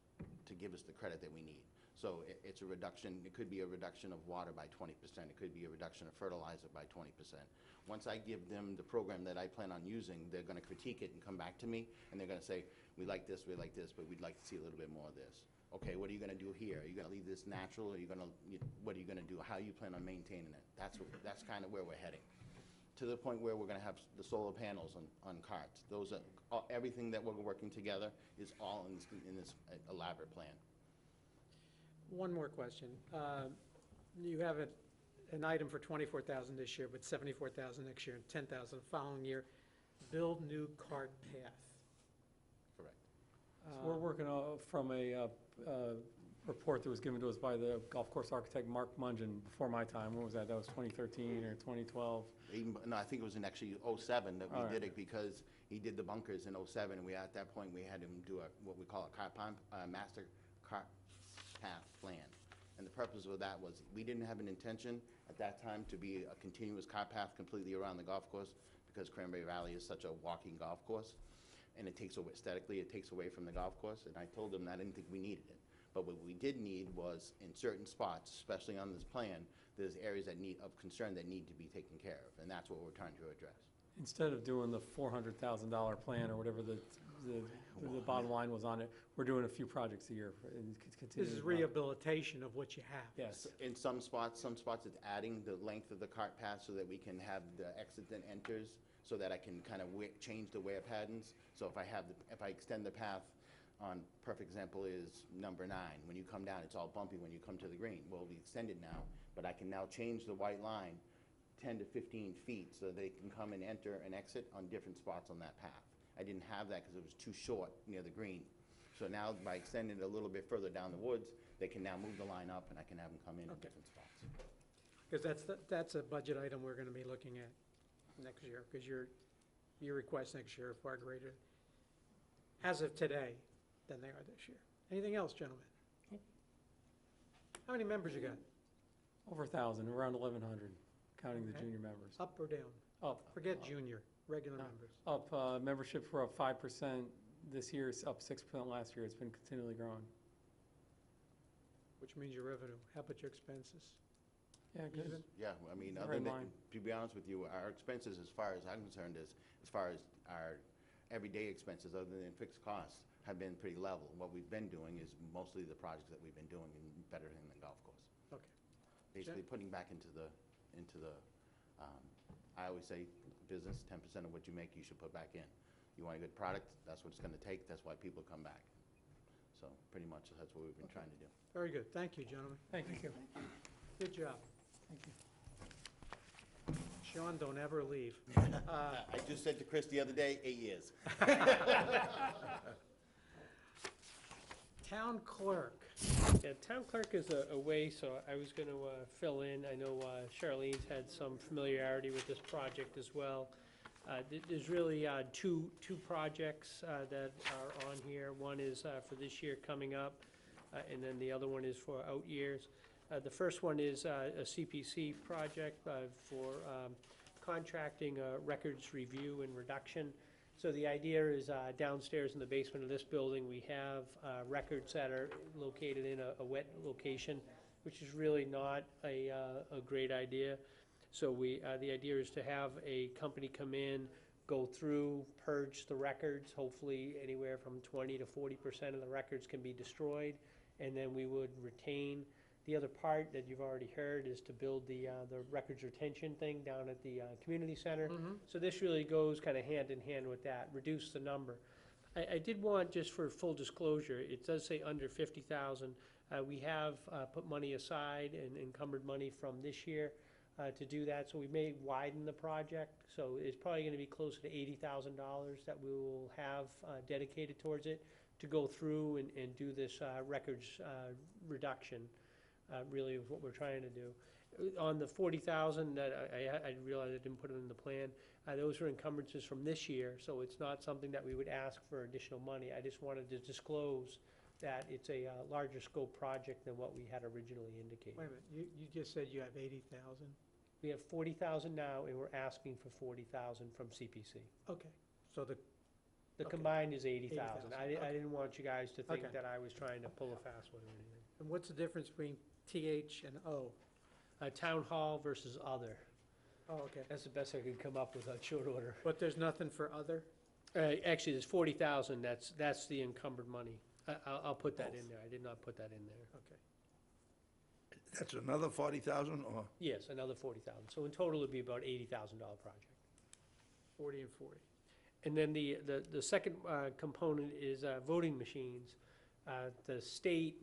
[SPEAKER 11] to give us the credit that we need. So it's a reduction. It could be a reduction of water by 20%. It could be a reduction of fertilizer by 20%. Once I give them the program that I plan on using, they're going to critique it and come back to me, and they're going to say, we like this, but we'd like to see a little bit more of this. Okay, what are you going to do here? Are you going to leave this natural? What are you going to do? How you plan on maintaining it? That's kind of where we're heading. To the point where we're going to have the solar panels on carts. Those are everything that we're working together is all in this elaborate plan.
[SPEAKER 1] One more question. You have an item for 24,000 this year, but 74,000 next year and 10,000 the following year. Build new cart path.
[SPEAKER 11] Correct.
[SPEAKER 13] So we're working from a report that was given to us by the golf course architect Mark Mungen before my time. When was that? That was 2013 or 2012?
[SPEAKER 11] No, I think it was in actually '07 that
[SPEAKER 13] All
[SPEAKER 11] we did
[SPEAKER 13] right.
[SPEAKER 11] it, because he did the bunkers in '07, and at that point, we had him do what we call a master cart path plan. And the purpose of that was, we didn't have an intention at that time to be a continuous cart path completely around the golf course, because Cranberry Valley is such a walking golf course, and it takes away, aesthetically, it takes away from the golf course, and I told them that I didn't think we needed it. But what we did need was, in certain spots, especially on this plan, there's areas of concern that need to be taken care of, and that's what we're trying to address.
[SPEAKER 13] Instead of doing the $400,000 plan or whatever the bottom line was on it, we're doing a few projects a year. And continue
[SPEAKER 1] This is
[SPEAKER 13] to grow.
[SPEAKER 1] rehabilitation of what you have.
[SPEAKER 13] Yes.
[SPEAKER 11] In some spots it's adding the length of the cart path so that we can have the exit and enters, so that I can kind of change the wear patterns. So if I extend the path on, perfect example is number 9. When you come down, it's all bumpy when you come to the green. Well, we extend it now, but I can now change the white line 10 to 15 feet so they can come and enter and exit on different spots on that path. I didn't have that because it was too short near the green. So now, by extending it a little bit further down the woods, they can now move the line up, and I can have them come in different spots.
[SPEAKER 1] Because that's a budget item we're going to be looking at next year, because your requests next year are far greater as of today than they are this year. Anything else, gentlemen? How many members you got?
[SPEAKER 13] Over 1,000, around 1,100, counting the
[SPEAKER 1] Okay.
[SPEAKER 13] junior members.
[SPEAKER 1] Up or down?
[SPEAKER 13] Up.
[SPEAKER 1] Forget junior, regular members.
[SPEAKER 13] Up. Memberships were up 5% this year, it's up 6% last year. It's been continually growing.
[SPEAKER 1] Which means your revenue. How about your expenses?
[SPEAKER 13] Yeah, good.
[SPEAKER 1] Even?
[SPEAKER 11] Yeah, I mean,
[SPEAKER 13] They're
[SPEAKER 11] other
[SPEAKER 13] in
[SPEAKER 11] than,
[SPEAKER 13] line.
[SPEAKER 11] to be honest with you, our expenses, as far as I'm concerned, as far as our everyday expenses, other than fixed costs, have been pretty level. What we've been doing is mostly the projects that we've been doing and better than the golf course.
[SPEAKER 1] Okay.
[SPEAKER 11] Basically putting back into the, I always say, business, 10% of what you make, you should put back in. You want a good product, that's what it's gonna take, that's why people come back. So, pretty much, that's what we've been trying to do.
[SPEAKER 1] Very good. Thank you, gentlemen.
[SPEAKER 13] Thank you.
[SPEAKER 1] Good job.
[SPEAKER 13] Thank you.
[SPEAKER 1] Sean, don't ever leave.
[SPEAKER 11] I just said to Chris the other day, 8 years.
[SPEAKER 1] Town clerk.
[SPEAKER 6] Yeah, town clerk is a way, so I was going to fill in. I know Charlene's had some familiarity with this project as well. There's really two projects that are on here. One is for this year coming up, and then the other one is for out years. The first one is a CPC project for contracting records review and reduction. So the idea is downstairs in the basement of this building, we have records that are located in a wet location, which is really not a great idea. So the idea is to have a company come in, go through, purge the records. Hopefully anywhere from 20 to 40% of the records can be destroyed, and then we would retain. The other part that you've already heard is to build the records retention thing down at the community center. So this really goes kind of hand in hand with that, reduce the number. I did want, just for full disclosure, it does say under 50,000. We have put money aside and encumbered money from this year to do that, so we may widen the project. So it's probably gonna be closer to $80,000 that we will have dedicated towards it to go through and do this records reduction. Really is what we're trying to do. On the 40,000 that I realized I didn't put it in the plan, those are encumbrances from this year, so it's not something that we would ask for additional money. I just wanted to disclose that it's a larger scope project than what we had originally indicated.
[SPEAKER 1] Wait a minute, you just said you have 80,000?
[SPEAKER 6] We have 40,000 now, and we're asking for 40,000 from CPC.
[SPEAKER 1] Okay, so the
[SPEAKER 6] The
[SPEAKER 1] Okay.
[SPEAKER 6] combined is 80,000. I
[SPEAKER 1] Okay.
[SPEAKER 6] didn't want you guys to think
[SPEAKER 1] Okay.
[SPEAKER 6] that I was trying to pull a fast one or anything.
[SPEAKER 1] and what's the difference between TH and O?
[SPEAKER 6] Town hall versus other.
[SPEAKER 1] Oh, okay.
[SPEAKER 6] That's the best I could come up with on short order.
[SPEAKER 1] But there's nothing for other?
[SPEAKER 6] Actually, there's 40,000, that's the encumbered money. I'll put that in there, I did not put that in there.
[SPEAKER 1] Okay.
[SPEAKER 4] That's another 40,000, or?
[SPEAKER 6] Yes, another 40,000, so in total it'd be about $80,000 project.
[SPEAKER 1] 40 and 40.
[SPEAKER 6] And then the second component is voting machines. The state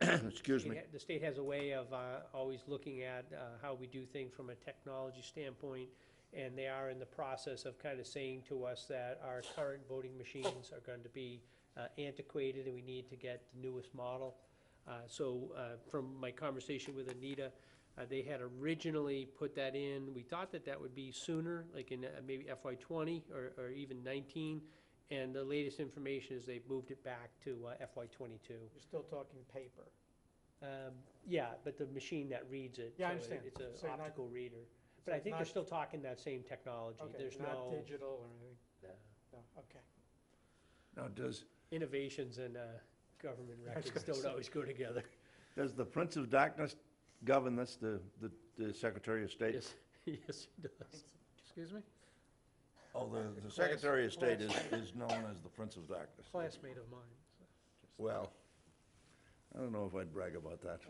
[SPEAKER 4] Excuse me.
[SPEAKER 6] The state has a way of always looking at how we do things from a technology standpoint, and they are in the process of kind of saying to us that our current voting machines are going to be antiquated, and we need to get the newest model. So from my conversation with Anita, they had originally put that in. We thought that that would be sooner, like in maybe FY '20 or even '19. And the latest information is they've moved it back to FY '22.
[SPEAKER 1] You're still talking paper.
[SPEAKER 6] Yeah, but the machine that reads it.
[SPEAKER 1] Yeah, I
[SPEAKER 6] so
[SPEAKER 1] understand.
[SPEAKER 6] It's
[SPEAKER 1] So
[SPEAKER 6] an
[SPEAKER 1] you're not-
[SPEAKER 6] optical reader.
[SPEAKER 1] so
[SPEAKER 6] But I
[SPEAKER 1] it's
[SPEAKER 6] think they're
[SPEAKER 1] not-
[SPEAKER 6] still talking that same technology.
[SPEAKER 1] Okay,
[SPEAKER 6] There's
[SPEAKER 1] not
[SPEAKER 6] no
[SPEAKER 1] digital or anything?
[SPEAKER 6] no.
[SPEAKER 1] No, okay.
[SPEAKER 4] Now,
[SPEAKER 6] Innovations and government
[SPEAKER 1] I was
[SPEAKER 6] records
[SPEAKER 1] gonna
[SPEAKER 6] don't
[SPEAKER 1] say.
[SPEAKER 6] always go together.
[SPEAKER 4] does the Prince of Darkness govern this, the Secretary of State?
[SPEAKER 6] Yes, yes, it does.
[SPEAKER 1] Excuse me?
[SPEAKER 4] Oh, the Secretary of State is known as the Prince of Darkness.
[SPEAKER 1] Classmate of mine. so.
[SPEAKER 4] Well, I don't know if I'd brag about that.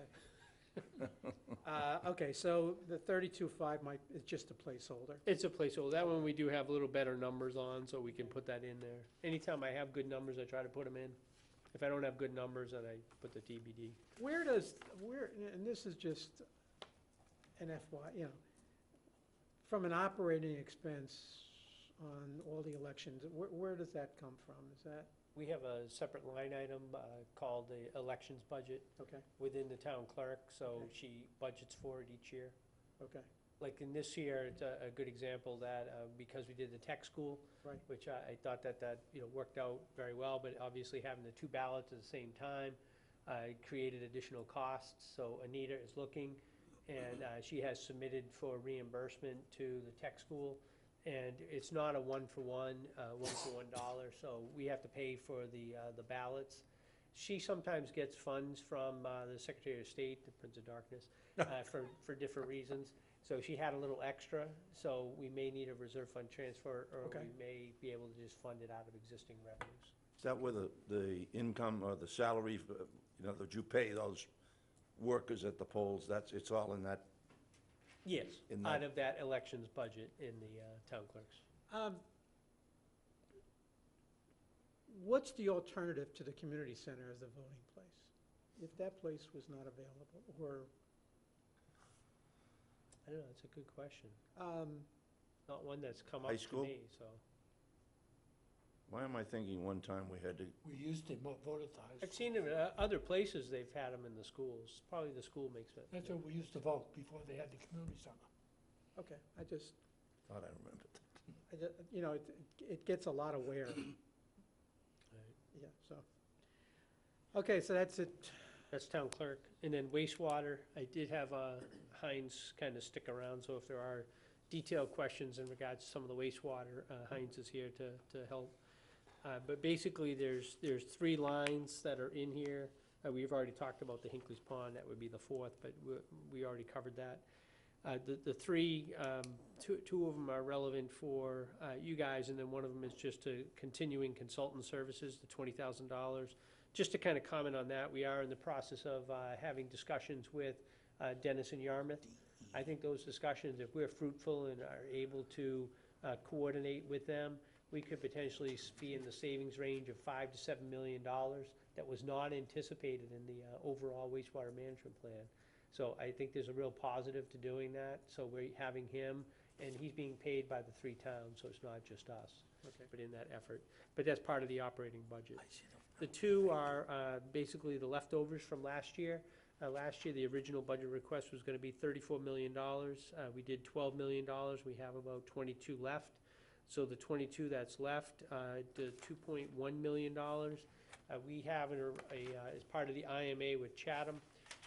[SPEAKER 1] Okay, so the 32.5 is just a placeholder.
[SPEAKER 6] It's a placeholder. That one we do have a little better numbers on, so we can put that in there. Anytime I have good numbers, I try to put them in. If I don't have good numbers, then I put the TBD.
[SPEAKER 1] And this is just an FY, from an operating expense on all the elections, where does that come from? Is that,
[SPEAKER 6] We have a separate line item called the elections budget
[SPEAKER 1] okay,
[SPEAKER 6] within the town clerk, so
[SPEAKER 1] Okay.
[SPEAKER 6] she budgets for it each year.
[SPEAKER 1] okay,
[SPEAKER 6] Like in this year, it's a good example that, because we did the tech school,
[SPEAKER 1] right.
[SPEAKER 6] which I thought that worked out very well, but obviously having the two ballots at the same time created additional costs. So Anita is looking, and she has submitted for reimbursement to the tech school. And it's not a one-for-one dollar, so we have to pay for the ballots. She sometimes gets funds from the Secretary of State, the Prince of Darkness, for different reasons. So she had a little extra, so we may need a reserve fund transfer, or
[SPEAKER 1] Okay.
[SPEAKER 6] we may be able to just fund it out of existing revenues.
[SPEAKER 4] Is that where the income or the salary, that you pay those workers at the polls, it's all in that?
[SPEAKER 6] Yes,
[SPEAKER 4] In
[SPEAKER 6] out
[SPEAKER 4] that-
[SPEAKER 6] of that elections budget in the town clerks.
[SPEAKER 1] What's the alternative to the community center as the voting place? If that place was not available, or,
[SPEAKER 6] I don't know, that's a good question.
[SPEAKER 1] um,
[SPEAKER 6] Not one that's come
[SPEAKER 4] High
[SPEAKER 6] up to
[SPEAKER 4] school?
[SPEAKER 6] me, so.
[SPEAKER 4] Why am I thinking one time we had to,
[SPEAKER 3] We used to vote at the high
[SPEAKER 6] I've
[SPEAKER 3] school.
[SPEAKER 6] seen them in other places, they've had them in the schools. Probably the school makes it.
[SPEAKER 3] That's where we used to vote before they had the community center.
[SPEAKER 1] okay, I just,
[SPEAKER 4] thought I remembered.
[SPEAKER 1] it gets a lot of wear,
[SPEAKER 6] Right.
[SPEAKER 1] yeah, so. Okay, so that's it.
[SPEAKER 6] That's town clerk. And then wastewater, I did have Heinz kind of stick around, so if there are detailed questions in regards to some of the wastewater, Heinz is here to help. But basically, there's three lines that are in here. We've already talked about the Hinckley's Pond, that would be the fourth, but we already covered that. The three, two of them are relevant for you guys, and then one of them is just a continuing consultant services, the $20,000. Just to kind of comment on that, we are in the process of having discussions with Dennis and Yarmouth. I think those discussions, if we're fruitful and are able to coordinate with them, we could potentially be in the savings range of $5 to $7 million that was not anticipated in the overall wastewater management plan. So I think there's a real positive to doing that. So we're having him, and he's being paid by the three towns, so it's not just us.
[SPEAKER 1] Okay.
[SPEAKER 6] But in that effort. But that's part of the operating budget. The two are basically the leftovers from last year. Last year, the original budget request was going to be $34 million. We did $12 million. We have about 22 left. So the 22 that's left, the $2.1 million, we have as part of the IMA with Chatham,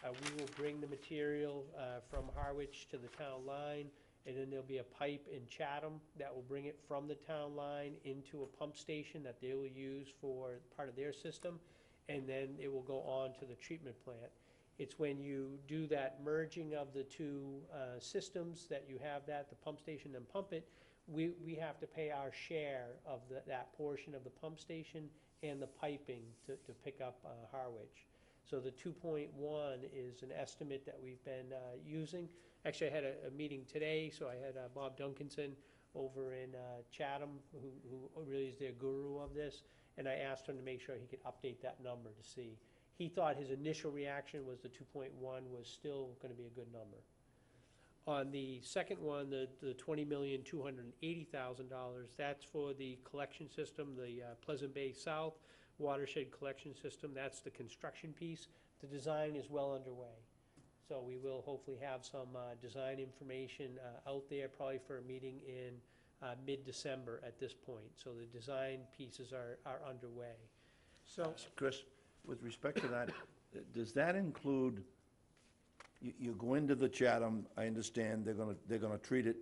[SPEAKER 6] we will bring the material from Harwich to the town line, and then there'll be a pipe in Chatham that will bring it from the town line into a pump station that they will use for part of their system, and then it will go on to the treatment plant. It's when you do that merging of the two systems that you have the pump station and pump it, we have to pay our share of that portion of the pump station and the piping to pick up Harwich. So the 2.1 is an estimate that we've been using. Actually, I had a meeting today, so I had Bob Duncanson over in Chatham, who really is their guru of this, and I asked him to make sure he could update that number to see. he thought his initial reaction was the 2.1 was still gonna be a good number. On the second one, the $20,280,000, that's for the collection system, the Pleasant Bay South Watershed Collection System. That's the construction piece. The design is well underway. So we will hopefully have some design information out there, probably for a meeting in mid-December at this point. So the design pieces are underway. So,
[SPEAKER 4] Chris, with respect to that, does that include, you go into the Chatham, I understand they're gonna treat it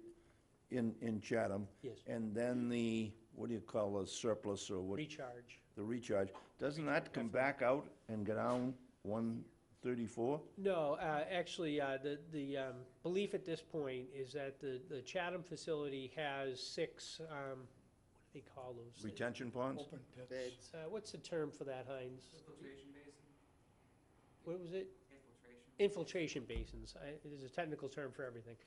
[SPEAKER 4] in Chatham.
[SPEAKER 6] yes,
[SPEAKER 4] And then the, what do you call a surplus or what?
[SPEAKER 6] recharge.
[SPEAKER 4] The recharge, doesn't that come back out and go down 134?
[SPEAKER 6] No, actually, the belief at this point is that the Chatham facility has 6, what do they call those?
[SPEAKER 4] Retention ponds?
[SPEAKER 3] Open pits.
[SPEAKER 5] Beds.
[SPEAKER 6] What's the term for that, Heinz?
[SPEAKER 2] Infiltration basin?
[SPEAKER 6] What was it?
[SPEAKER 2] Infiltration.
[SPEAKER 6] Infiltration basins. There's a technical term for everything.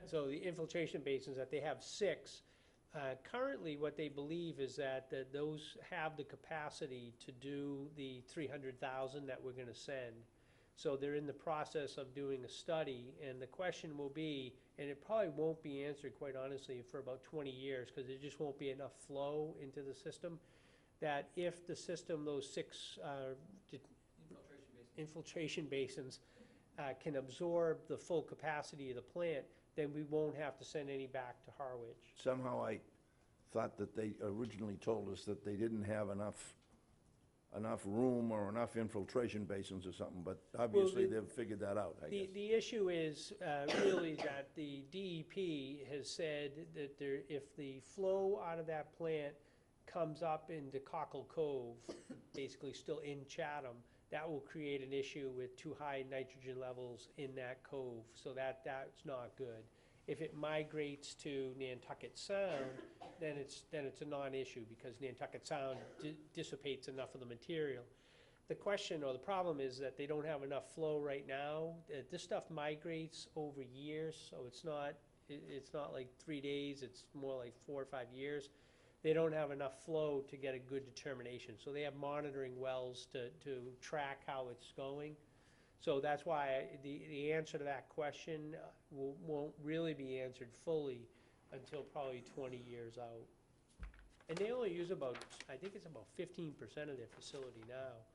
[SPEAKER 6] So the infiltration basins, that they have 6. Currently, what they believe is that those have the capacity to do the 300,000 that we're gonna send. So they're in the process of doing a study, and the question will be, and it probably won't be answered, quite honestly, for about 20 years, because there just won't be enough flow into the system, that if the system, those 6 infiltration basins can absorb the full capacity of the plant, then we won't have to send any back to Harwich.
[SPEAKER 4] Somehow I thought that they originally told us that they didn't have enough room or enough infiltration basins or something, but obviously they've figured that out, I guess.
[SPEAKER 6] The issue is really that the DEP has said that if the flow out of that plant comes up into Cockle Cove, basically still in Chatham, that will create an issue with too high nitrogen levels in that cove, so that's not good. If it migrates to Nantucket Sound, then it's a non-issue, because Nantucket Sound dissipates enough of the material. The question or the problem is that they don't have enough flow right now. This stuff migrates over years, so it's not like 3 days, it's more like 4 or 5 years. They don't have enough flow to get a good determination. So they have monitoring wells to track how it's going. So that's why the answer to that question won't really be answered fully until probably 20 years out. And they only use about, I think it's about 15% of their facility now.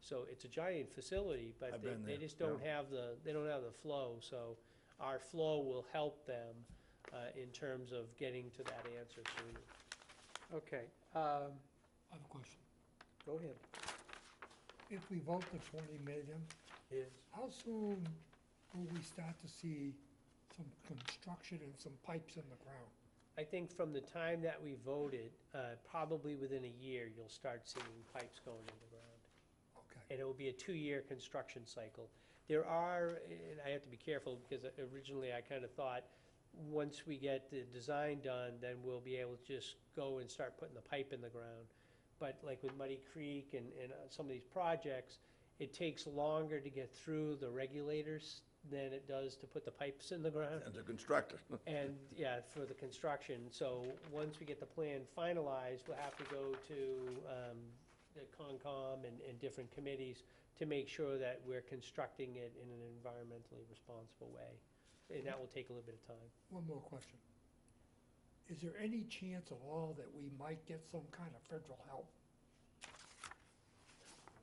[SPEAKER 6] So it's a giant facility, but
[SPEAKER 4] I've been
[SPEAKER 6] they
[SPEAKER 4] there,
[SPEAKER 6] just don't
[SPEAKER 4] yeah.
[SPEAKER 6] have the flow. So our flow will help them in terms of getting to that answer sooner.
[SPEAKER 1] Okay,
[SPEAKER 3] I have a question.
[SPEAKER 1] go ahead.
[SPEAKER 3] If we vote the 20 million,
[SPEAKER 6] Yes.
[SPEAKER 3] how soon will we start to see some construction and some pipes in the ground?
[SPEAKER 6] I think from the time that we voted, probably within a year, you'll start seeing pipes going in the ground.
[SPEAKER 3] Okay.
[SPEAKER 6] And it will be a 2-year construction cycle. There are, and I have to be careful, because originally I kind of thought, once we get the design done, then we'll be able to just go and start putting the pipe in the ground. But like with Muddy Creek and some of these projects, it takes longer to get through the regulators than it does to put the pipes in the ground.
[SPEAKER 4] And the constructor.
[SPEAKER 6] And, yeah, for the construction. So once we get the plan finalized, we'll have to go to the Concom and different committees to make sure that we're constructing it in an environmentally responsible way. And that will take a little bit of time.
[SPEAKER 3] One more question. Is there any chance at all that we might get some kind of federal help?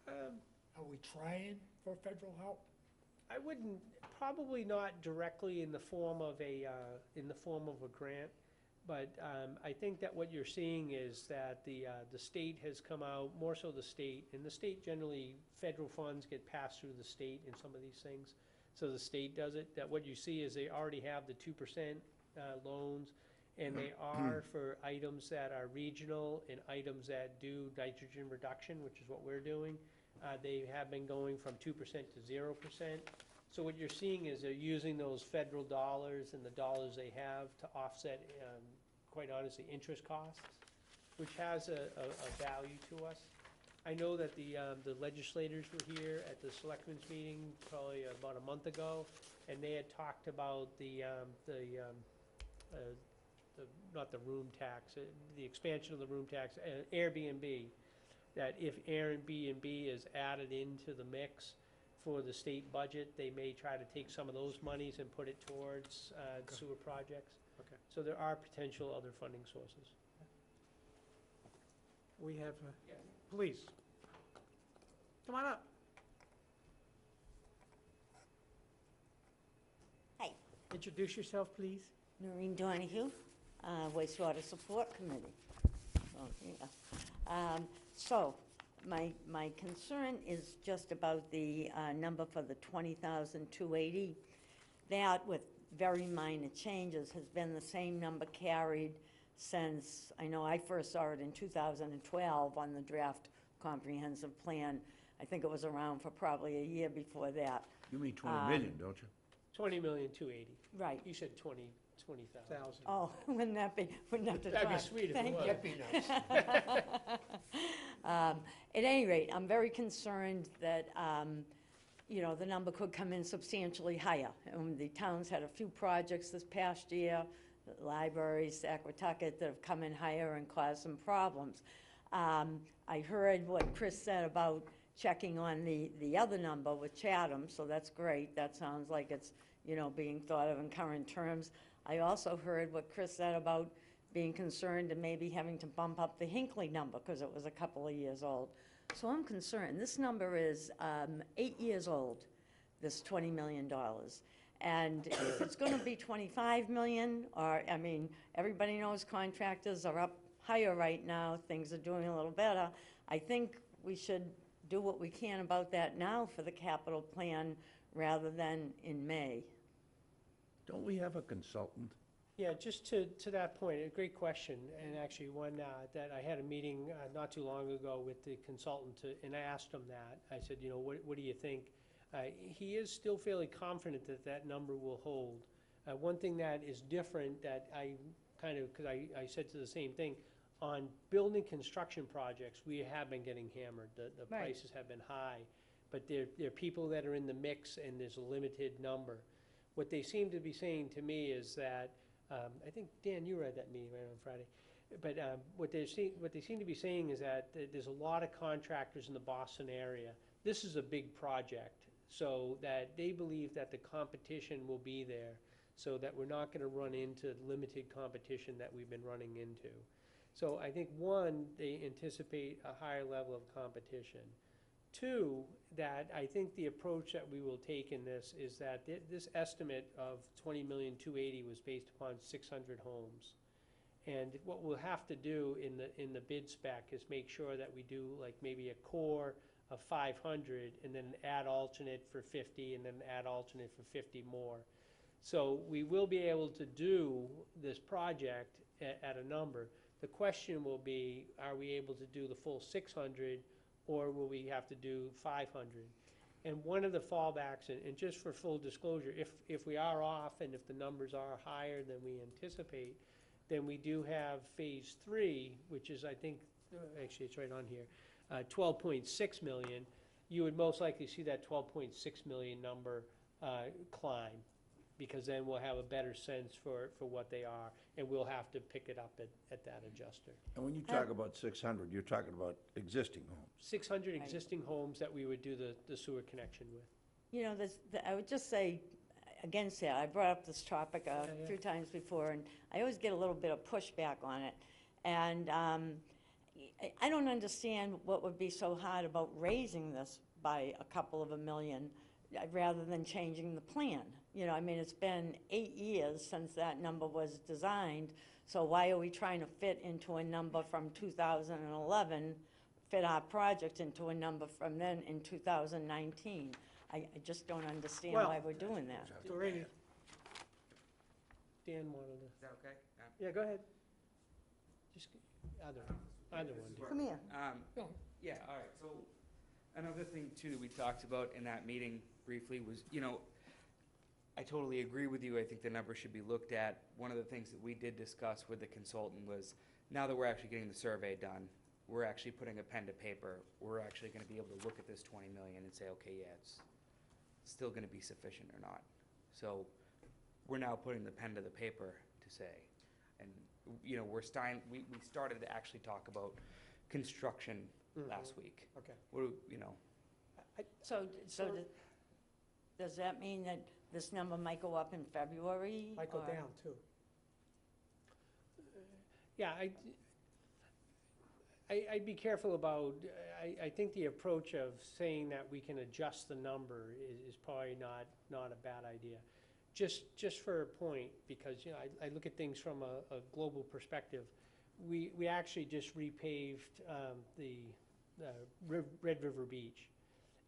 [SPEAKER 3] Are we trying for federal help?
[SPEAKER 6] I wouldn't, probably not directly in the form of a grant, but I think that what you're seeing is that the state has come out, more so the state, and the state generally, federal funds get passed through the state in some of these things. So the state does it, that what you see is they already have the 2% loans, and they are for items that are regional and items that do nitrogen reduction, which is what we're doing. They have been going from 2% to 0%. So what you're seeing is they're using those federal dollars and the dollars they have to offset, quite honestly, interest costs, which has a value to us. I know that the legislators were here at the selectmen's meeting probably about a month ago, and they had talked about not the room tax, the expansion of the room tax, Airbnb. that if Airbnb is added into the mix for the state budget, they may try to take some of those monies and put it towards sewer projects.
[SPEAKER 1] Okay.
[SPEAKER 6] So there are potential other funding sources.
[SPEAKER 1] We have, please. Come on up.
[SPEAKER 14] Hi,
[SPEAKER 1] Introduce yourself, please.
[SPEAKER 14] Noreen Donahue, Wastewater Support Committee. Oh, yeah. So, my concern is just about the number for the 20,280. That, with very minor changes, has been the same number carried since, I know I first saw it in 2012 on the draft comprehensive plan. I think it was around for probably a year before that.
[SPEAKER 4] You mean 20 million, don't you?
[SPEAKER 6] 20,280,000.
[SPEAKER 14] Right.
[SPEAKER 6] You said 20,000.
[SPEAKER 14] Oh, wouldn't that be the
[SPEAKER 6] That'd be
[SPEAKER 14] talk?
[SPEAKER 6] sweet if it
[SPEAKER 14] Thank
[SPEAKER 6] was.
[SPEAKER 14] you.
[SPEAKER 6] That'd be nice.
[SPEAKER 14] At any rate, I'm very concerned that, you know, the number could come in substantially higher. The town's had a few projects this past year, the libraries, Aquatucket, that have come in higher and caused some problems. I heard what Chris said about checking on the other number with Chatham, so that's great. That sounds like it's, you know, being thought of in current terms. I also heard what Chris said about being concerned and maybe having to bump up the Hinckley number because it was a couple of years old. So I'm concerned. This number is 8 years old, this $20 million. And if it's going to be 25 million, or, I mean, everybody knows contractors are up higher right now, things are doing a little better. I think we should do what we can about that now for the capital plan rather than in May.
[SPEAKER 4] Don't we have a consultant?
[SPEAKER 6] Yeah, just to that point, a great question, and actually one that I had a meeting not too long ago with the consultant, and I asked him that. I said, you know, what do you think? He is still fairly confident that that number will hold. One thing that is different that I kind of, because I said to the same thing, on building construction projects, we have been getting hammered. The
[SPEAKER 14] Right.
[SPEAKER 6] prices have been high, but there are people that are in the mix, and there's a limited number. What they seem to be saying to me is that, I think, Dan, you were at that meeting right on Friday, but what they seem to be saying is that there's a lot of contractors in the Boston area. This is a big project, so that they believe that the competition will be there, so that we're not going to run into limited competition that we've been running into. So I think, one, they anticipate a higher level of competition. Two, that I think the approach that we will take in this is that this estimate of 20,280,000 was based upon 600 homes. And what we'll have to do in the bid spec is make sure that we do like maybe a core of 500 and then add alternate for 50 and then add alternate for 50 more. So we will be able to do this project at a number. The question will be, are we able to do the full 600, or will we have to do 500? And one of the fallbacks, and just for full disclosure, if we are off and if the numbers are higher than we anticipate, then we do have phase 3, which is, I think, actually it's right on here, 12.6 million. You would most likely see that 12.6 million number climb, because then we'll have a better sense for what they are, and we'll have to pick it up at that adjuster.
[SPEAKER 4] And when you talk about 600, you're talking about existing homes.
[SPEAKER 6] 600
[SPEAKER 14] Right.
[SPEAKER 6] existing homes that we would do the sewer connection with.
[SPEAKER 14] You know, I would just say, against that, I brought up this topic a
[SPEAKER 6] Yeah.
[SPEAKER 14] few times before, and I always get a little bit of pushback on it. And I don't understand what would be so hard about raising this by a couple of $1 million rather than changing the plan. You know, I mean, it's been 8 years since that number was designed, so why are we trying to fit into a number from 2011, fit our project into a number from then in 2019? I just don't understand
[SPEAKER 1] Well-
[SPEAKER 14] why we're doing that.
[SPEAKER 1] Doreen,
[SPEAKER 6] Dan wanted to,
[SPEAKER 2] Is that okay?
[SPEAKER 6] yeah, go ahead. Just, either one.
[SPEAKER 14] Come here.
[SPEAKER 2] Yeah, all right, so another thing too that we talked about in that meeting briefly was, you know, I totally agree with you. I think the number should be looked at. One of the things that we did discuss with the consultant was, now that we're actually getting the survey done, we're actually putting a pen to paper, we're actually gonna be able to look at this 20 million and say, okay, yeah, it's still gonna be sufficient or not. So we're now putting the pen to the paper to say, and, you know, we started to actually talk about construction last week.
[SPEAKER 1] Okay.
[SPEAKER 2] You know,
[SPEAKER 14] So does that mean that this number might go up in February?
[SPEAKER 1] Might go
[SPEAKER 14] or-
[SPEAKER 1] down, too.
[SPEAKER 6] Yeah, I'd be careful about, I think the approach of saying that we can adjust the number is probably not a bad idea. Just for a point, because, you know, I look at things from a global perspective. We actually just repaved the Red River Beach,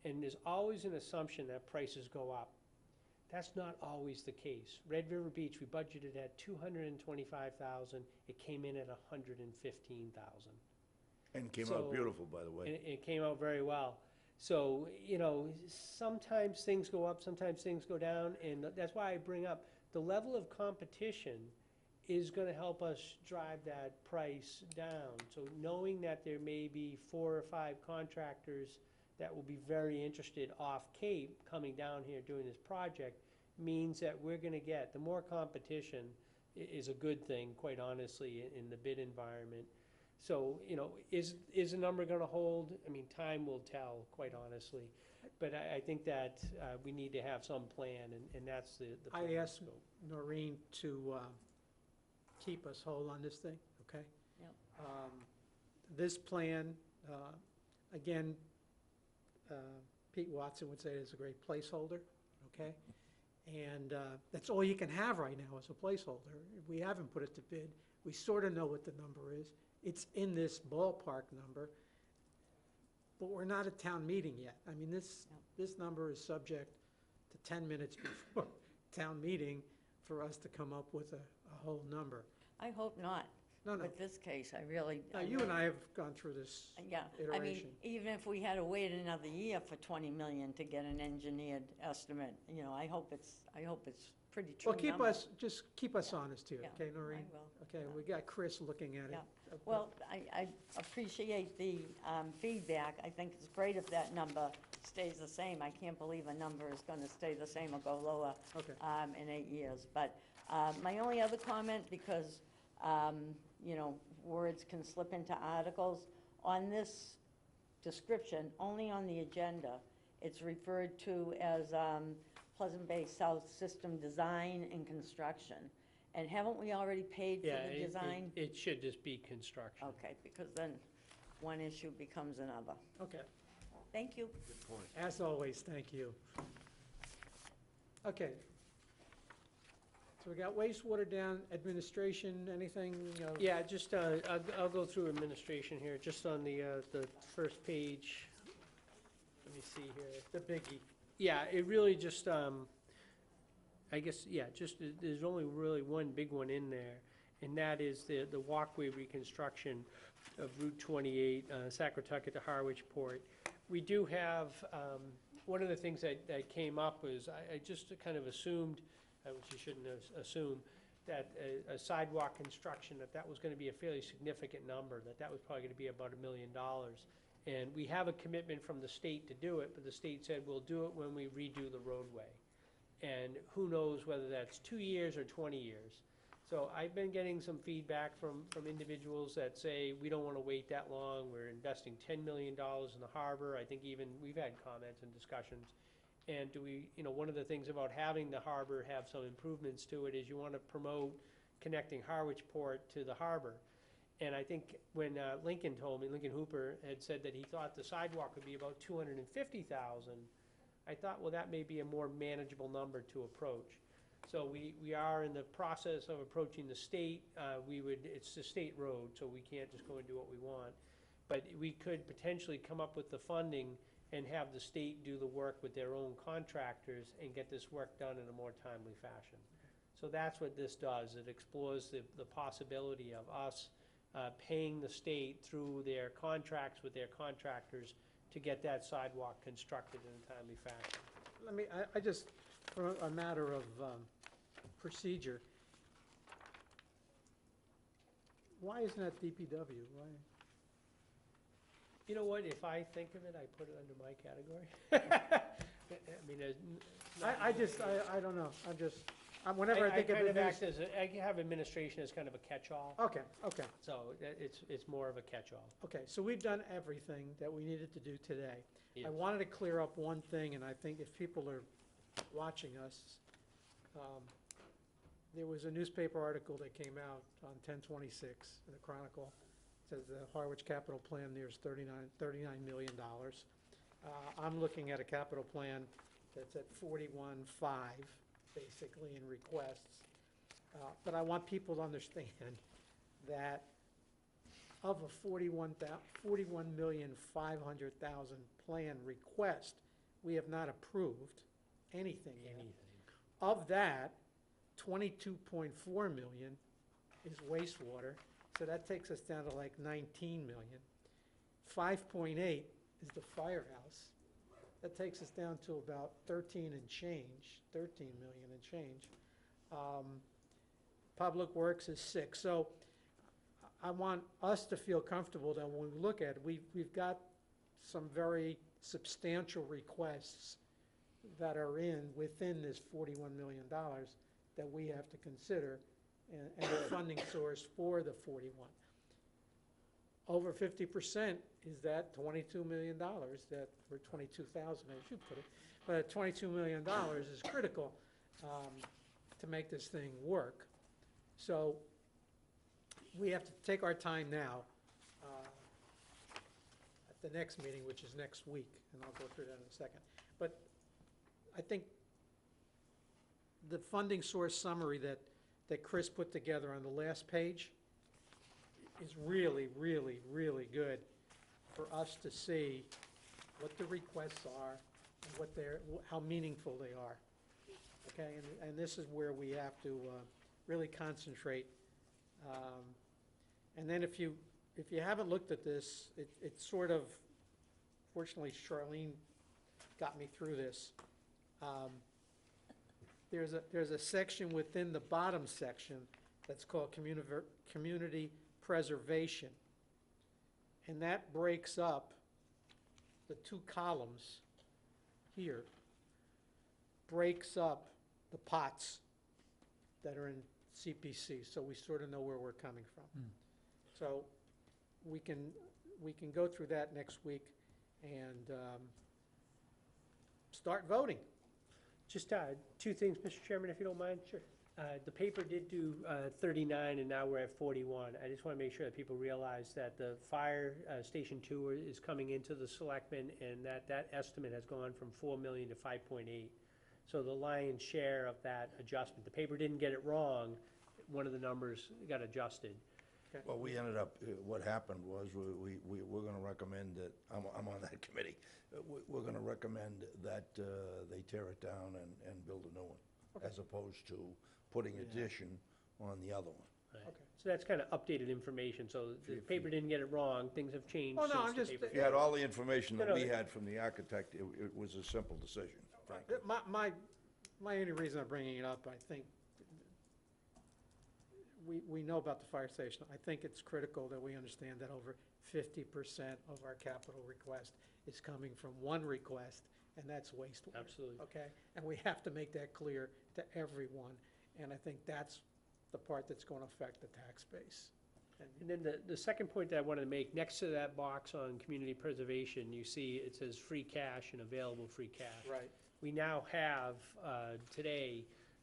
[SPEAKER 6] and there's always an assumption that prices go up. That's not always the case. Red River Beach, we budgeted at $225,000, it came in at $115,000.
[SPEAKER 4] And came
[SPEAKER 6] So-
[SPEAKER 4] out beautiful, by the way.
[SPEAKER 6] And it came out very well. So, you know, sometimes things go up, sometimes things go down, and that's why I bring up, the level of competition is gonna help us drive that price down. So knowing that there may be 4 or 5 contractors that will be very interested off Cape coming down here doing this project means that we're gonna get, the more competition is a good thing, quite honestly, in the bid environment. So, you know, is the number gonna hold? I mean, time will tell, quite honestly. But I think that we need to have some plan, and that's the plan.
[SPEAKER 1] I asked Noreen to keep us whole on this thing, okay?
[SPEAKER 14] Yep.
[SPEAKER 1] This plan, again, Pete Watson would say is a great placeholder, okay? And that's all you can have right now is a placeholder. We haven't put it to bid. We sort of know what the number is. It's in this ballpark number, but we're not at town meeting yet. I mean, this number is subject to 10 minutes before town meeting for us to come up with a whole number.
[SPEAKER 14] I hope not.
[SPEAKER 1] No, no.
[SPEAKER 14] With this case, I really.
[SPEAKER 1] Now, you and I have gone through this
[SPEAKER 14] Yeah, I mean,
[SPEAKER 1] iteration.
[SPEAKER 14] even if we had to wait another year for 20 million to get an engineered estimate, you know, I hope it's pretty true
[SPEAKER 1] Well,
[SPEAKER 14] number.
[SPEAKER 1] just keep us honest here,
[SPEAKER 14] Yeah,
[SPEAKER 1] okay, Noreen?
[SPEAKER 14] I will.
[SPEAKER 1] Okay, we got Chris looking at it.
[SPEAKER 14] Yeah. Well, I appreciate the feedback. I think it's great if that number stays the same. I can't believe a number is going to stay the same or go lower
[SPEAKER 1] Okay.
[SPEAKER 14] in 8 years. But my only other comment, because, you know, words can slip into articles, on this description, only on the agenda, it's referred to as Pleasant Bay South System Design and Construction. And haven't we already paid for
[SPEAKER 6] Yeah,
[SPEAKER 14] the design?
[SPEAKER 6] it should just be construction.
[SPEAKER 14] Okay, because then one issue becomes another.
[SPEAKER 1] Okay,
[SPEAKER 14] Thank you.
[SPEAKER 1] as always, thank you. Okay. So we got wastewater down, administration, anything?
[SPEAKER 6] Yeah, just, I'll go through administration here, just on the first page. Let me see here.
[SPEAKER 1] The biggie.
[SPEAKER 6] Yeah, it really just, I guess, yeah, just, there's only really one big one in there, and that is the walkway reconstruction of Route 28, Saquotucket to Harwich Port. We do have, one of the things that came up was, I just kind of assumed, which you shouldn't assume, that a sidewalk construction, that was gonna be a fairly significant number, that was probably gonna be about $1 million. And we have a commitment from the state to do it, but the state said, we'll do it when we redo the roadway. And who knows whether that's 2 years or 20 years. So I've been getting some feedback from individuals that say, we don't wanna wait that long, we're investing $10 million in the harbor. I think even, we've had comments and discussions. And do we, you know, one of the things about having the harbor have some improvements to it is you wanna promote connecting Harwich Port to the harbor. And I think when Lincoln told me, Lincoln Hooper had said that he thought the sidewalk would be about 250,000, I thought, well, that may be a more manageable number to approach. So we are in the process of approaching the state. It's a state road, so we can't just go and do what we want. But we could potentially come up with the funding and have the state do the work with their own contractors and get this work done in a more timely fashion. So that's what this does. It explores the possibility of us paying the state through their contracts with their contractors to get that sidewalk constructed in a timely fashion.
[SPEAKER 1] I just, for a matter of procedure, why isn't that DPW? Why?
[SPEAKER 6] You know what, if I think of it, I put it under my category. I mean,
[SPEAKER 1] I don't know, I'm just, Whenever I think of
[SPEAKER 6] kind of
[SPEAKER 1] adminis-
[SPEAKER 6] act as, I have administration as kind of a catch-all,
[SPEAKER 1] Okay, okay,
[SPEAKER 6] so it's more of a catch-all.
[SPEAKER 1] okay, so we've done everything that we needed to do today. I
[SPEAKER 6] Yes.
[SPEAKER 1] wanted to clear up one thing, and I think if people are watching us, there was a newspaper article that came out on 10/26 in the Chronicle. It says the Harwich capital plan nears $39 million. I'm looking at a capital plan that's at 41.5, basically, in requests. But I want people to understand that of a 41,500,000 plan request, we have not approved anything yet. Of that, 22.4 million is wastewater, so that takes us down to like 19 million. 5.8 is the firehouse. That takes us down to about 13 million and change. Public Works is 6. So I want us to feel comfortable that when we look at it, we've got some very substantial requests that are within this $41 million that we have to consider and the funding source for the 41. Over 50% is that $22 million that, or 22,000, I should put it, but $22 million is critical to make this thing work. So we have to take our time now at the next meeting, which is next week, and I'll go through that in a second. But I think the funding source summary that Chris put together on the last page is really, really, really good for us to see what the requests are and how meaningful they are. Okay, and this is where we have to really concentrate. And then if you haven't looked at this, it's sort of, fortunately Charlene got me through this. There's a section within the bottom section that's called community preservation. And that breaks up the two columns here, breaks up the pots that are in CPC, so we sort of know where we're coming from. So we can go through that next week and start voting.
[SPEAKER 6] Just two things, Mr. Chairman, if you don't mind. Sure. The paper did do 39, and now we're at 41. I just want to make sure that people realize that the fire station 2 is coming into the selectmen, and that estimate has gone from 4 million to 5.8. So the lion's share of that adjustment, the paper didn't get it wrong. One of the numbers got adjusted.
[SPEAKER 4] Well, we ended up, what happened was, we're gonna recommend that, I'm on that committee, we're gonna recommend that they tear it down and build a new one, as opposed to putting addition on the other one.
[SPEAKER 6] Right. So that's kind of updated information, so the paper didn't get it wrong, things have changed
[SPEAKER 1] Oh, no,
[SPEAKER 6] since
[SPEAKER 1] I'm
[SPEAKER 6] the
[SPEAKER 1] just-
[SPEAKER 6] paper.
[SPEAKER 4] If you had all the information that
[SPEAKER 6] No,
[SPEAKER 4] we had from the architect, it was a simple decision, frankly.
[SPEAKER 1] My only reason I'm bringing it up, I think, we know about the fire station. I think it's critical that we understand that over 50% of our capital request is coming from one request, and that's wastewater.
[SPEAKER 6] Absolutely.
[SPEAKER 1] Okay? And we have to make that clear to everyone, and I think that's the part that's going to affect the tax base.
[SPEAKER 6] And then the second point that I wanted to make, next to that box on community preservation, you see it says free cash and available free cash.
[SPEAKER 1] Right.
[SPEAKER 6] We now have,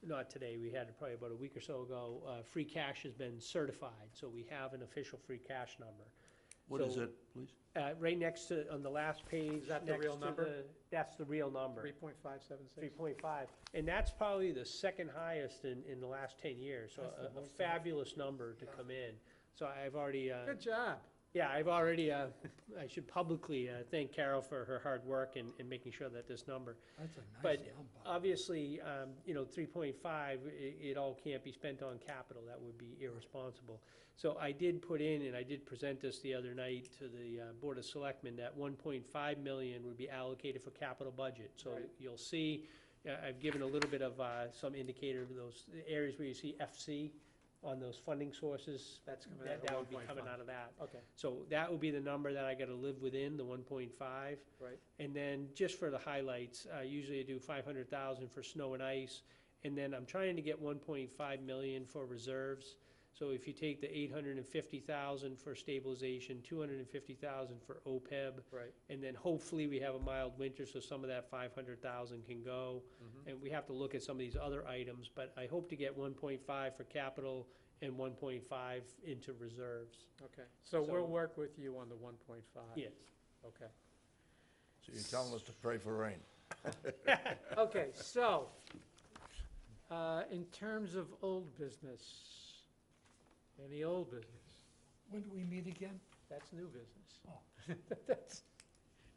[SPEAKER 6] not today, we had it probably about a week or so ago, free cash has been certified, so we have an official free cash number.
[SPEAKER 4] What is
[SPEAKER 6] So,
[SPEAKER 4] it, please?
[SPEAKER 6] Right next to, on the last page.
[SPEAKER 1] Is that the
[SPEAKER 6] next
[SPEAKER 1] real
[SPEAKER 6] to
[SPEAKER 1] number?
[SPEAKER 6] That's the real number.
[SPEAKER 1] 3.576.
[SPEAKER 6] 3.5, and that's probably the second highest in the last 10 years, so
[SPEAKER 1] That's the
[SPEAKER 6] a
[SPEAKER 1] most
[SPEAKER 6] fabulous number to come in. So I've already,
[SPEAKER 1] Good job.
[SPEAKER 6] yeah, I've already, I should publicly thank Carol for her hard work in making sure that this number.
[SPEAKER 3] That's a nice
[SPEAKER 6] But
[SPEAKER 3] number.
[SPEAKER 6] obviously, 3.5, it all can't be spent on capital, that would be irresponsible. So I did put in, and I did present this the other night to the Board of Selectmen, that 1.5 million would be allocated for capital budget. So
[SPEAKER 1] Right.
[SPEAKER 6] you'll see, I've given a little bit of some indicator of those areas where you see FC on those funding sources.
[SPEAKER 1] That's coming out of
[SPEAKER 6] That would be
[SPEAKER 1] 1.5.
[SPEAKER 6] coming out of that.
[SPEAKER 1] Okay,
[SPEAKER 6] So that would be the number that I gotta live within, the 1.5.
[SPEAKER 1] right.
[SPEAKER 6] And then, just for the highlights, usually I do 500,000 for snow and ice, And then I'm trying to get 1.5 million for reserves. So if you take the 850,000 for stabilization, 250,000 for OPEB,
[SPEAKER 1] Right.
[SPEAKER 6] and then hopefully we have a mild winter, so some of that 500,000 can go. And we have to look at some of these other items, but I hope to get 1.5 for capital and 1.5 into reserves.
[SPEAKER 1] Okay, so we'll
[SPEAKER 6] So-
[SPEAKER 1] work with you on the 1.5?
[SPEAKER 6] Yes.
[SPEAKER 1] Okay.
[SPEAKER 4] So you're telling us to pray for rain?
[SPEAKER 1] Okay, so, in terms of old business, any old business?
[SPEAKER 3] When do we meet again?
[SPEAKER 1] That's new business.
[SPEAKER 3] Oh.
[SPEAKER 1] That's,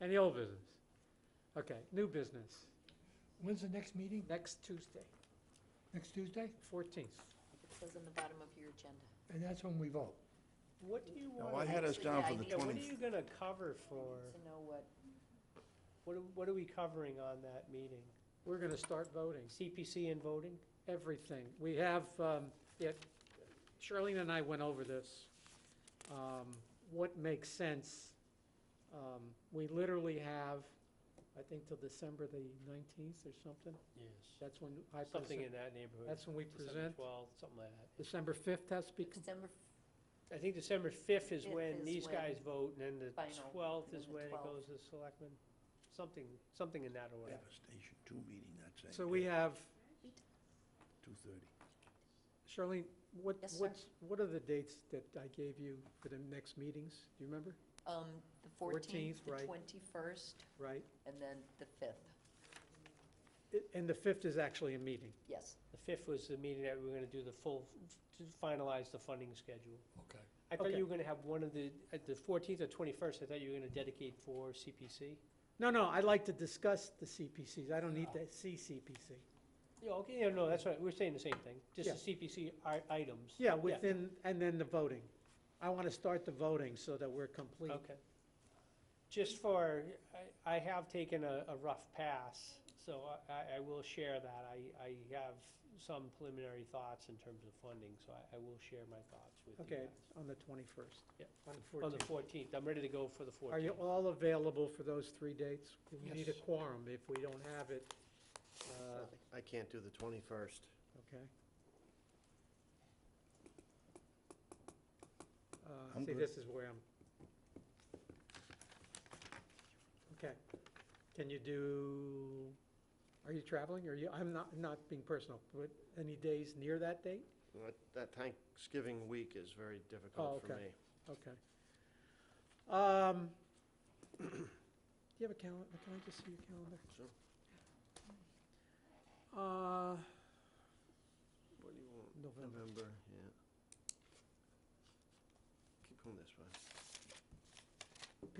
[SPEAKER 1] any old business? Okay, new business,
[SPEAKER 3] When's the next meeting?
[SPEAKER 1] next Tuesday,
[SPEAKER 3] Next Tuesday?
[SPEAKER 1] 14th.
[SPEAKER 5] It says on the bottom of your agenda.
[SPEAKER 3] And that's when we vote.
[SPEAKER 6] What do you
[SPEAKER 4] No,
[SPEAKER 6] want?
[SPEAKER 4] I had us down for the
[SPEAKER 6] Yeah, what are
[SPEAKER 4] 20,
[SPEAKER 6] you gonna cover for,
[SPEAKER 5] To know what,
[SPEAKER 6] what are we covering on that meeting?
[SPEAKER 1] We're gonna start voting,
[SPEAKER 6] CPC and voting?
[SPEAKER 1] everything. We have, Charlene and I went over this. What makes sense, we literally have, I think till December the 19th or something.
[SPEAKER 6] Yes.
[SPEAKER 1] That's when I
[SPEAKER 6] Something
[SPEAKER 1] present.
[SPEAKER 6] in that neighborhood.
[SPEAKER 1] That's when we
[SPEAKER 6] December
[SPEAKER 1] present.
[SPEAKER 6] 12th, something like that.
[SPEAKER 1] December 5th has to be,
[SPEAKER 5] December,
[SPEAKER 6] I think December 5th is
[SPEAKER 5] 5th
[SPEAKER 6] when
[SPEAKER 5] is
[SPEAKER 6] these
[SPEAKER 5] when
[SPEAKER 6] guys vote, and then the
[SPEAKER 5] final,
[SPEAKER 6] 12th
[SPEAKER 5] and
[SPEAKER 6] is
[SPEAKER 5] then the
[SPEAKER 6] when it
[SPEAKER 5] 12th.
[SPEAKER 6] goes to selectmen. Something in that order.
[SPEAKER 4] Devastation 2 meeting that same day.
[SPEAKER 1] so we have,
[SPEAKER 4] 2:30.
[SPEAKER 1] Charlene, what,
[SPEAKER 5] Yes, sir.
[SPEAKER 1] what are the dates that I gave you for the next meetings? Do you remember?
[SPEAKER 5] the 14th,
[SPEAKER 1] 14th,
[SPEAKER 5] the
[SPEAKER 1] right.
[SPEAKER 5] 21st,
[SPEAKER 1] Right?
[SPEAKER 5] and then the 5th.
[SPEAKER 1] And the 5th is actually a meeting.
[SPEAKER 5] Yes.
[SPEAKER 6] The 5th was the meeting that we were gonna do the full, to finalize the funding schedule.
[SPEAKER 3] Okay.
[SPEAKER 6] I thought
[SPEAKER 1] Okay.
[SPEAKER 6] you were gonna have one of the, at the 14th or 21st, I thought you were gonna dedicate for CPC.
[SPEAKER 1] No, I'd like to discuss the CPCs. I don't need to see CPC.
[SPEAKER 6] Yeah, okay, yeah, no, that's right, we're saying the same thing, just
[SPEAKER 1] Yeah.
[SPEAKER 6] the CPC items.
[SPEAKER 1] Yeah, within, and then the voting. I want to start the voting so that we're complete.
[SPEAKER 6] Okay. Just for, I have taken a rough pass, so I will share that. I have some preliminary thoughts in terms of funding, so I will share my thoughts with you
[SPEAKER 1] Okay,
[SPEAKER 6] guys.
[SPEAKER 1] on the 21st.
[SPEAKER 6] Yeah.
[SPEAKER 1] On the
[SPEAKER 6] On the
[SPEAKER 1] 14th.
[SPEAKER 6] 14th, I'm ready to go for the 14th.
[SPEAKER 1] Are you all available for those 3 dates? We need a
[SPEAKER 3] Yes.
[SPEAKER 1] quorum. If we don't have it,
[SPEAKER 9] I can't do the 21st.
[SPEAKER 1] okay.
[SPEAKER 4] I'm
[SPEAKER 1] See,
[SPEAKER 4] good.
[SPEAKER 1] this is where I'm. Okay. Can you do, are you traveling, or you, I'm not being personal, but any days near that date?
[SPEAKER 9] That Thanksgiving week is very
[SPEAKER 1] Oh,
[SPEAKER 9] difficult for
[SPEAKER 1] okay.
[SPEAKER 9] me.
[SPEAKER 1] Okay. Do you have a calendar? Can I just see your calendar?
[SPEAKER 9] Sure. What do you want?
[SPEAKER 1] November.
[SPEAKER 9] Yeah. Keep going this way.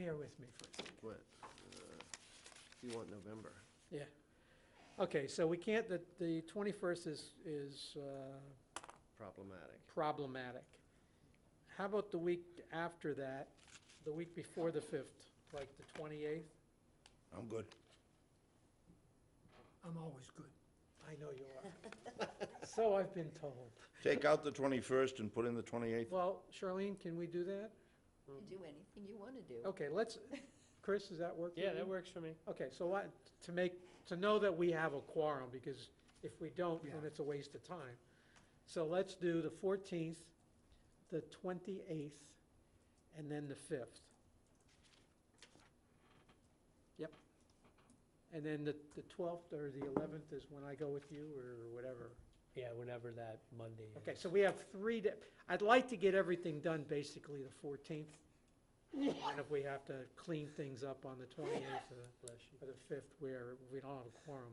[SPEAKER 1] Bear with me for a second.
[SPEAKER 9] What? You want November?
[SPEAKER 1] Yeah. Okay, so we can't, the 21st is
[SPEAKER 9] Problematic.
[SPEAKER 1] problematic. How about the week after that, the week before the 5th, like the 28th?
[SPEAKER 4] I'm good.
[SPEAKER 3] I'm always good.
[SPEAKER 1] I know you are. So I've been told.
[SPEAKER 4] Take out the 21st and put in the 28th.
[SPEAKER 1] Well, Charlene, can we do that?
[SPEAKER 5] You do anything you want to do.
[SPEAKER 1] Okay, let's, Chris, does that work for you?
[SPEAKER 6] Yeah, that works for me.
[SPEAKER 1] Okay, so to know that we have a quorum, because if we don't, then
[SPEAKER 3] Yeah.
[SPEAKER 1] it's a waste of time. So let's do the 14th, the 28th, and then the 5th. Yep. And then the 12th or the 11th is when I go with you, or whatever.
[SPEAKER 6] Yeah, whenever that Monday is.
[SPEAKER 1] Okay, so we have 3 I'd like to get everything done basically the 14th. And if we have to clean things up on the 28th
[SPEAKER 6] Bless you.
[SPEAKER 1] or the 5th where we don't have a quorum.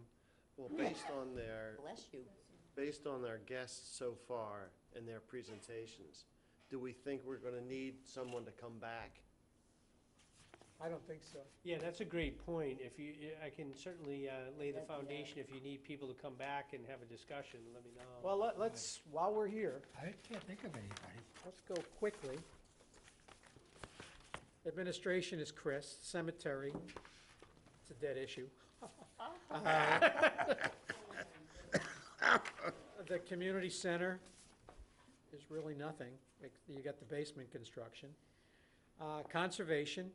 [SPEAKER 9] Well, based on
[SPEAKER 5] Bless you.
[SPEAKER 9] their guests so far and their presentations, do we think we're going to need someone to come back?
[SPEAKER 1] I don't think so.
[SPEAKER 6] Yeah, that's a great point. If you, I can certainly lay the foundation. If you need people to come back and have a discussion, let me know.
[SPEAKER 1] Well, let's, while we're here,
[SPEAKER 3] I can't think of anybody.
[SPEAKER 1] let's go quickly. Administration is Chris, cemetery, it's a dead issue. The community center is really nothing. You got the basement construction. Conservation,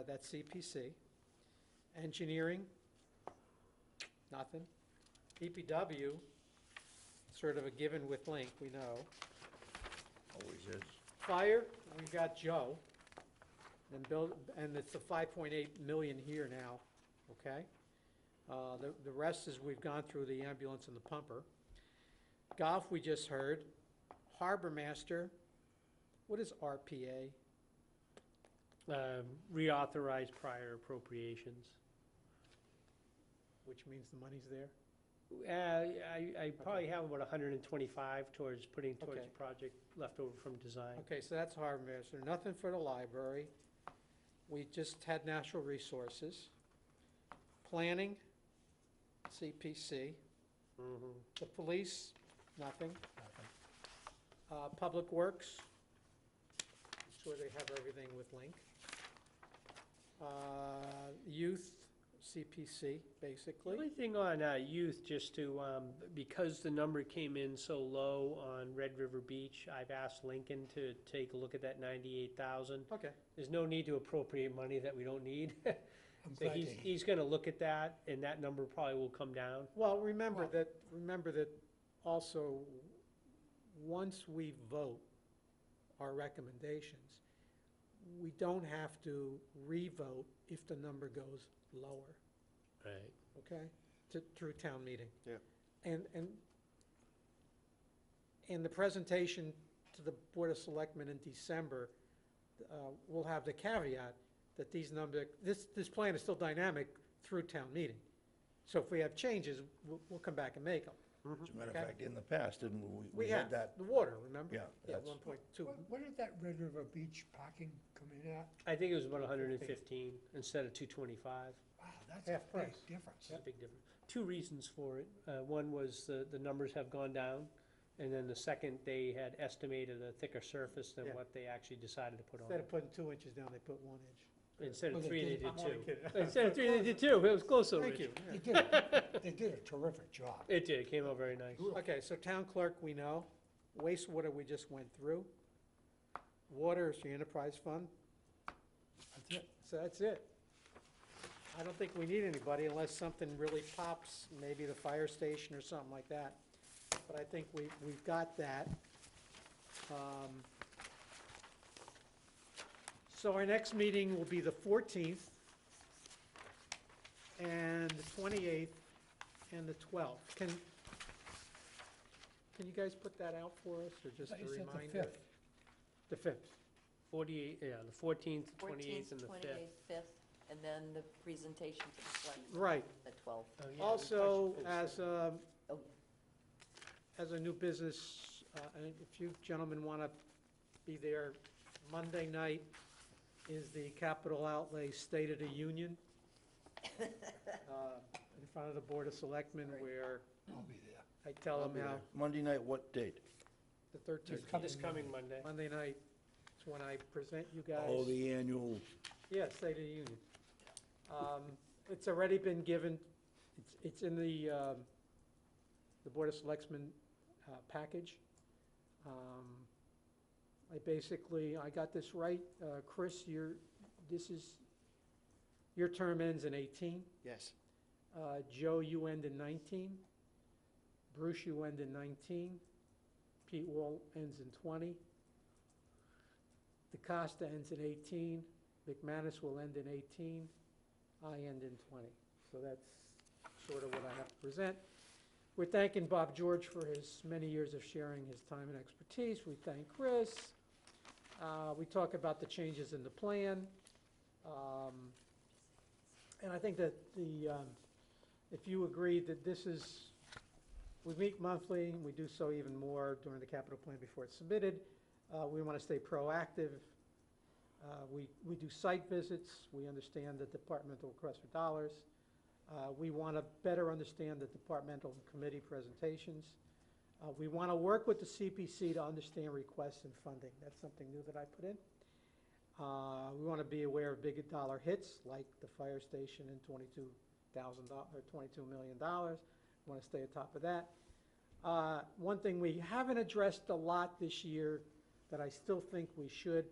[SPEAKER 1] that's CPC. Engineering, nothing. DPW, sort of a given with Link, we know.
[SPEAKER 4] Always is.
[SPEAKER 1] Fire, we got Joe. And it's the 5.8 million here now, okay? The rest is, we've gone through the ambulance and the pumper. Golf, we just heard. Harbor Master, what is RPA?
[SPEAKER 6] Reauthorize prior appropriations.
[SPEAKER 1] Which means the money's there?
[SPEAKER 6] I probably have about 125 putting towards
[SPEAKER 1] Okay.
[SPEAKER 6] the project left over from design.
[SPEAKER 1] Okay, so that's Harbor Master, nothing for the library. We just had natural resources. Planning, CPC. The police, nothing. Public Works, I'm sure they have everything with Link. Youth, CPC,
[SPEAKER 6] The
[SPEAKER 1] basically.
[SPEAKER 6] only thing on youth, just to, because the number came in so low on Red River Beach, I've asked Lincoln to take a look at that 98,000.
[SPEAKER 1] Okay,
[SPEAKER 6] There's no need to appropriate money that we don't need.
[SPEAKER 3] I'm
[SPEAKER 6] So
[SPEAKER 3] glad
[SPEAKER 6] he's gonna look at that, and that number probably will come down.
[SPEAKER 1] well, remember that also, once we vote our recommendations, we don't have to re-vote if the number goes lower,
[SPEAKER 6] Right.
[SPEAKER 1] okay? Through town meeting.
[SPEAKER 9] Yeah.
[SPEAKER 1] And the presentation to the Board of Selectmen in December, will have the caveat that this plan is still dynamic through town meeting. So if we have changes, we'll come back and make them.
[SPEAKER 4] As a matter of
[SPEAKER 1] Okay.
[SPEAKER 4] fact, in the past, didn't we?
[SPEAKER 1] We
[SPEAKER 4] had
[SPEAKER 1] have,
[SPEAKER 4] that.
[SPEAKER 1] the water, remember?
[SPEAKER 4] Yeah,
[SPEAKER 1] Yeah,
[SPEAKER 4] that's-
[SPEAKER 1] 1.2.
[SPEAKER 3] What did that Red River Beach parking come in at?
[SPEAKER 6] I think it was about 115 instead of 225.
[SPEAKER 3] Wow, that's
[SPEAKER 1] Half
[SPEAKER 3] a big
[SPEAKER 1] price.
[SPEAKER 3] difference.
[SPEAKER 6] That's a big difference. Two reasons for it. One was the numbers have gone down, and then the second, they had estimated a thicker surface than
[SPEAKER 1] Yeah.
[SPEAKER 6] what they actually decided to put on.
[SPEAKER 1] Instead of putting 2 inches down, they put 1 inch.
[SPEAKER 6] Instead of
[SPEAKER 3] Well, they
[SPEAKER 6] 3, they
[SPEAKER 3] did-
[SPEAKER 6] did
[SPEAKER 1] I'm only
[SPEAKER 6] 2.
[SPEAKER 1] kidding.
[SPEAKER 6] Instead of 3, they did 2. It was close though,
[SPEAKER 1] Thank
[SPEAKER 6] Rich.
[SPEAKER 1] you.
[SPEAKER 3] They did a terrific job.
[SPEAKER 6] It did. It came out very nice.
[SPEAKER 1] Okay, so town clerk, we know. Wastewater, we just went through. Water is the enterprise fund.
[SPEAKER 3] That's it.
[SPEAKER 1] So that's it. I don't think we need anybody unless something really pops, maybe the fire station or something like that. But I think we've got that. So our next meeting will be the 14th, and the 28th, and the 12th. Can you guys put that out for us, or just a
[SPEAKER 3] You said the
[SPEAKER 1] reminder?
[SPEAKER 3] 5th.
[SPEAKER 1] The 5th.
[SPEAKER 6] 48, yeah, the 14th, 28th, and the 5th.
[SPEAKER 5] 5th, and then the presentation to the selectmen.
[SPEAKER 1] Right.
[SPEAKER 5] The 12th.
[SPEAKER 6] Oh, yeah, we
[SPEAKER 1] Also,
[SPEAKER 6] touched base
[SPEAKER 1] as
[SPEAKER 6] there.
[SPEAKER 1] as a new business, and if you gentlemen want to be there, Monday night is the Capital Outlay State of the Union in front of the Board of Selectmen, where
[SPEAKER 3] I'll be there.
[SPEAKER 1] I tell
[SPEAKER 4] I'll
[SPEAKER 1] them
[SPEAKER 4] be
[SPEAKER 1] how,
[SPEAKER 4] there. Monday night, what date?
[SPEAKER 1] the 13th,
[SPEAKER 6] This coming Monday.
[SPEAKER 1] Monday night, is when I present you guys.
[SPEAKER 4] Oh, the annual,
[SPEAKER 1] Yeah, State of the Union. It's already been given, it's in the Board of Selectmen package. I got this right, Chris, your term ends in 18.
[SPEAKER 9] Yes.
[SPEAKER 1] Joe, you end in 19. Bruce, you end in 19. Pete Wall ends in 20. DeCosta ends in 18. McManus will end in 18. I end in 20. So that's sort of what I have to present. We're thanking Bob George for his many years of sharing his time and expertise. We thank Chris. We talk about the changes in the plan. And I think that if you agree that this is, we meet monthly, and we do so even more during the capital plan before it's submitted. We want to stay proactive. We do site visits. We understand the departmental requests for dollars. We want to better understand the departmental and committee presentations. We want to work with the CPC to understand requests and funding. That's something new that I put in. We want to be aware of big dollar hits like the fire station and $22 million. We want to stay on top of that. One thing we haven't addressed a lot this year that I still think we should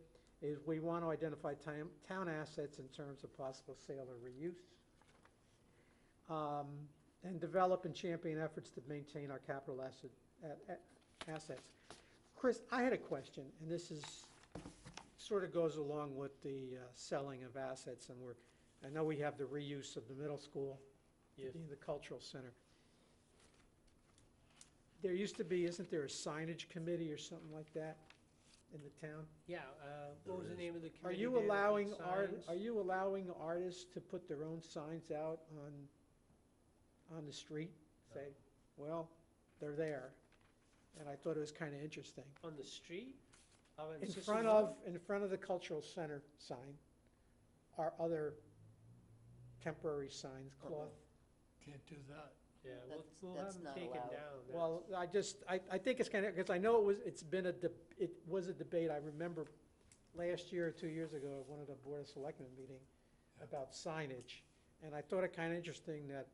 [SPEAKER 1] is we want to identify town assets in terms of possible sale or reuse. and develop and champion efforts to maintain our capital assets. Chris, I had a question, and this is, sort of goes along with the selling of assets, and I know we have the reuse of the middle school,
[SPEAKER 6] Yes.
[SPEAKER 1] the cultural center. There used to be, isn't there a signage committee or something like that in the town?
[SPEAKER 6] Yeah, what was the name of the
[SPEAKER 1] Are
[SPEAKER 6] committee?
[SPEAKER 1] you
[SPEAKER 6] there that did
[SPEAKER 1] allowing
[SPEAKER 6] signs?
[SPEAKER 1] are you allowing artists to put their own signs out on the street? Say, well, they're there. And I thought it was kind of interesting.
[SPEAKER 6] On the street?
[SPEAKER 1] In front of the cultural center sign are other temporary signs, cloth.
[SPEAKER 3] Can't do that.
[SPEAKER 6] Yeah,
[SPEAKER 5] That's-
[SPEAKER 6] we'll have
[SPEAKER 5] that's
[SPEAKER 6] them
[SPEAKER 5] not
[SPEAKER 6] taken
[SPEAKER 5] allowed.
[SPEAKER 6] down.
[SPEAKER 1] Well, I think it's kind of, because I know it was a debate, I remember last year or 2 years ago at one of the Board of Selectmen meeting about signage. And I thought it kind of interesting that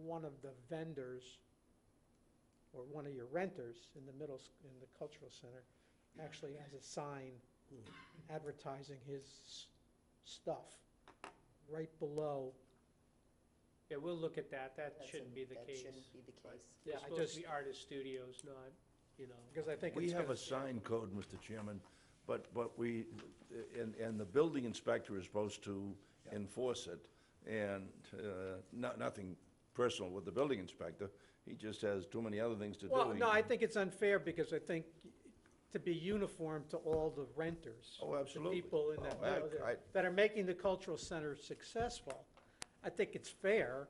[SPEAKER 1] one of the vendors, or one of your renters in the in the cultural center, actually has a sign advertising his stuff right below.
[SPEAKER 6] Yeah, we'll look at that. That
[SPEAKER 5] That's
[SPEAKER 6] shouldn't be the
[SPEAKER 5] That
[SPEAKER 6] case.
[SPEAKER 5] shouldn't be the case.
[SPEAKER 1] Yeah,
[SPEAKER 6] It's
[SPEAKER 1] I
[SPEAKER 6] supposed
[SPEAKER 1] just,
[SPEAKER 6] to be artist studios, not, you know.
[SPEAKER 1] because I think
[SPEAKER 4] We
[SPEAKER 1] it's
[SPEAKER 4] have
[SPEAKER 1] gonna-
[SPEAKER 4] a sign code, Mr. Chairman, but we, and the building inspector is supposed to enforce it, and nothing personal with the building inspector, he just has too many other things to do.
[SPEAKER 1] Well,
[SPEAKER 4] He-
[SPEAKER 1] no, I think it's unfair, because I think to be uniform to all the renters.
[SPEAKER 4] Oh, absolutely.
[SPEAKER 1] The people in that, that are making the cultural center successful, I think it's fair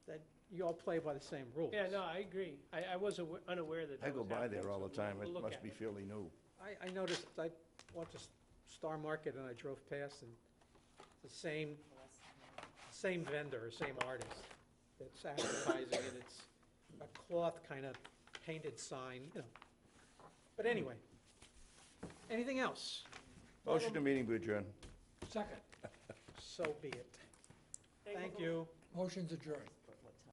[SPEAKER 1] that you all play by the same rules.
[SPEAKER 6] Yeah, no, I agree. I was unaware that
[SPEAKER 4] I
[SPEAKER 6] that
[SPEAKER 4] go
[SPEAKER 6] was
[SPEAKER 4] by
[SPEAKER 6] happening,
[SPEAKER 4] there all
[SPEAKER 6] so
[SPEAKER 4] the time,
[SPEAKER 6] we'll
[SPEAKER 4] it
[SPEAKER 6] look
[SPEAKER 4] must
[SPEAKER 6] at
[SPEAKER 4] be
[SPEAKER 6] it.
[SPEAKER 4] fairly new.
[SPEAKER 1] I noticed, I went to Star Market and I drove past, and the same vendor, same artist that's advertising it. It's a cloth kind of painted sign, you know. But anyway, anything else?
[SPEAKER 4] Motion to meeting be adjourned.
[SPEAKER 3] Second,
[SPEAKER 1] So be it. Thank you.
[SPEAKER 3] motion's adjourned.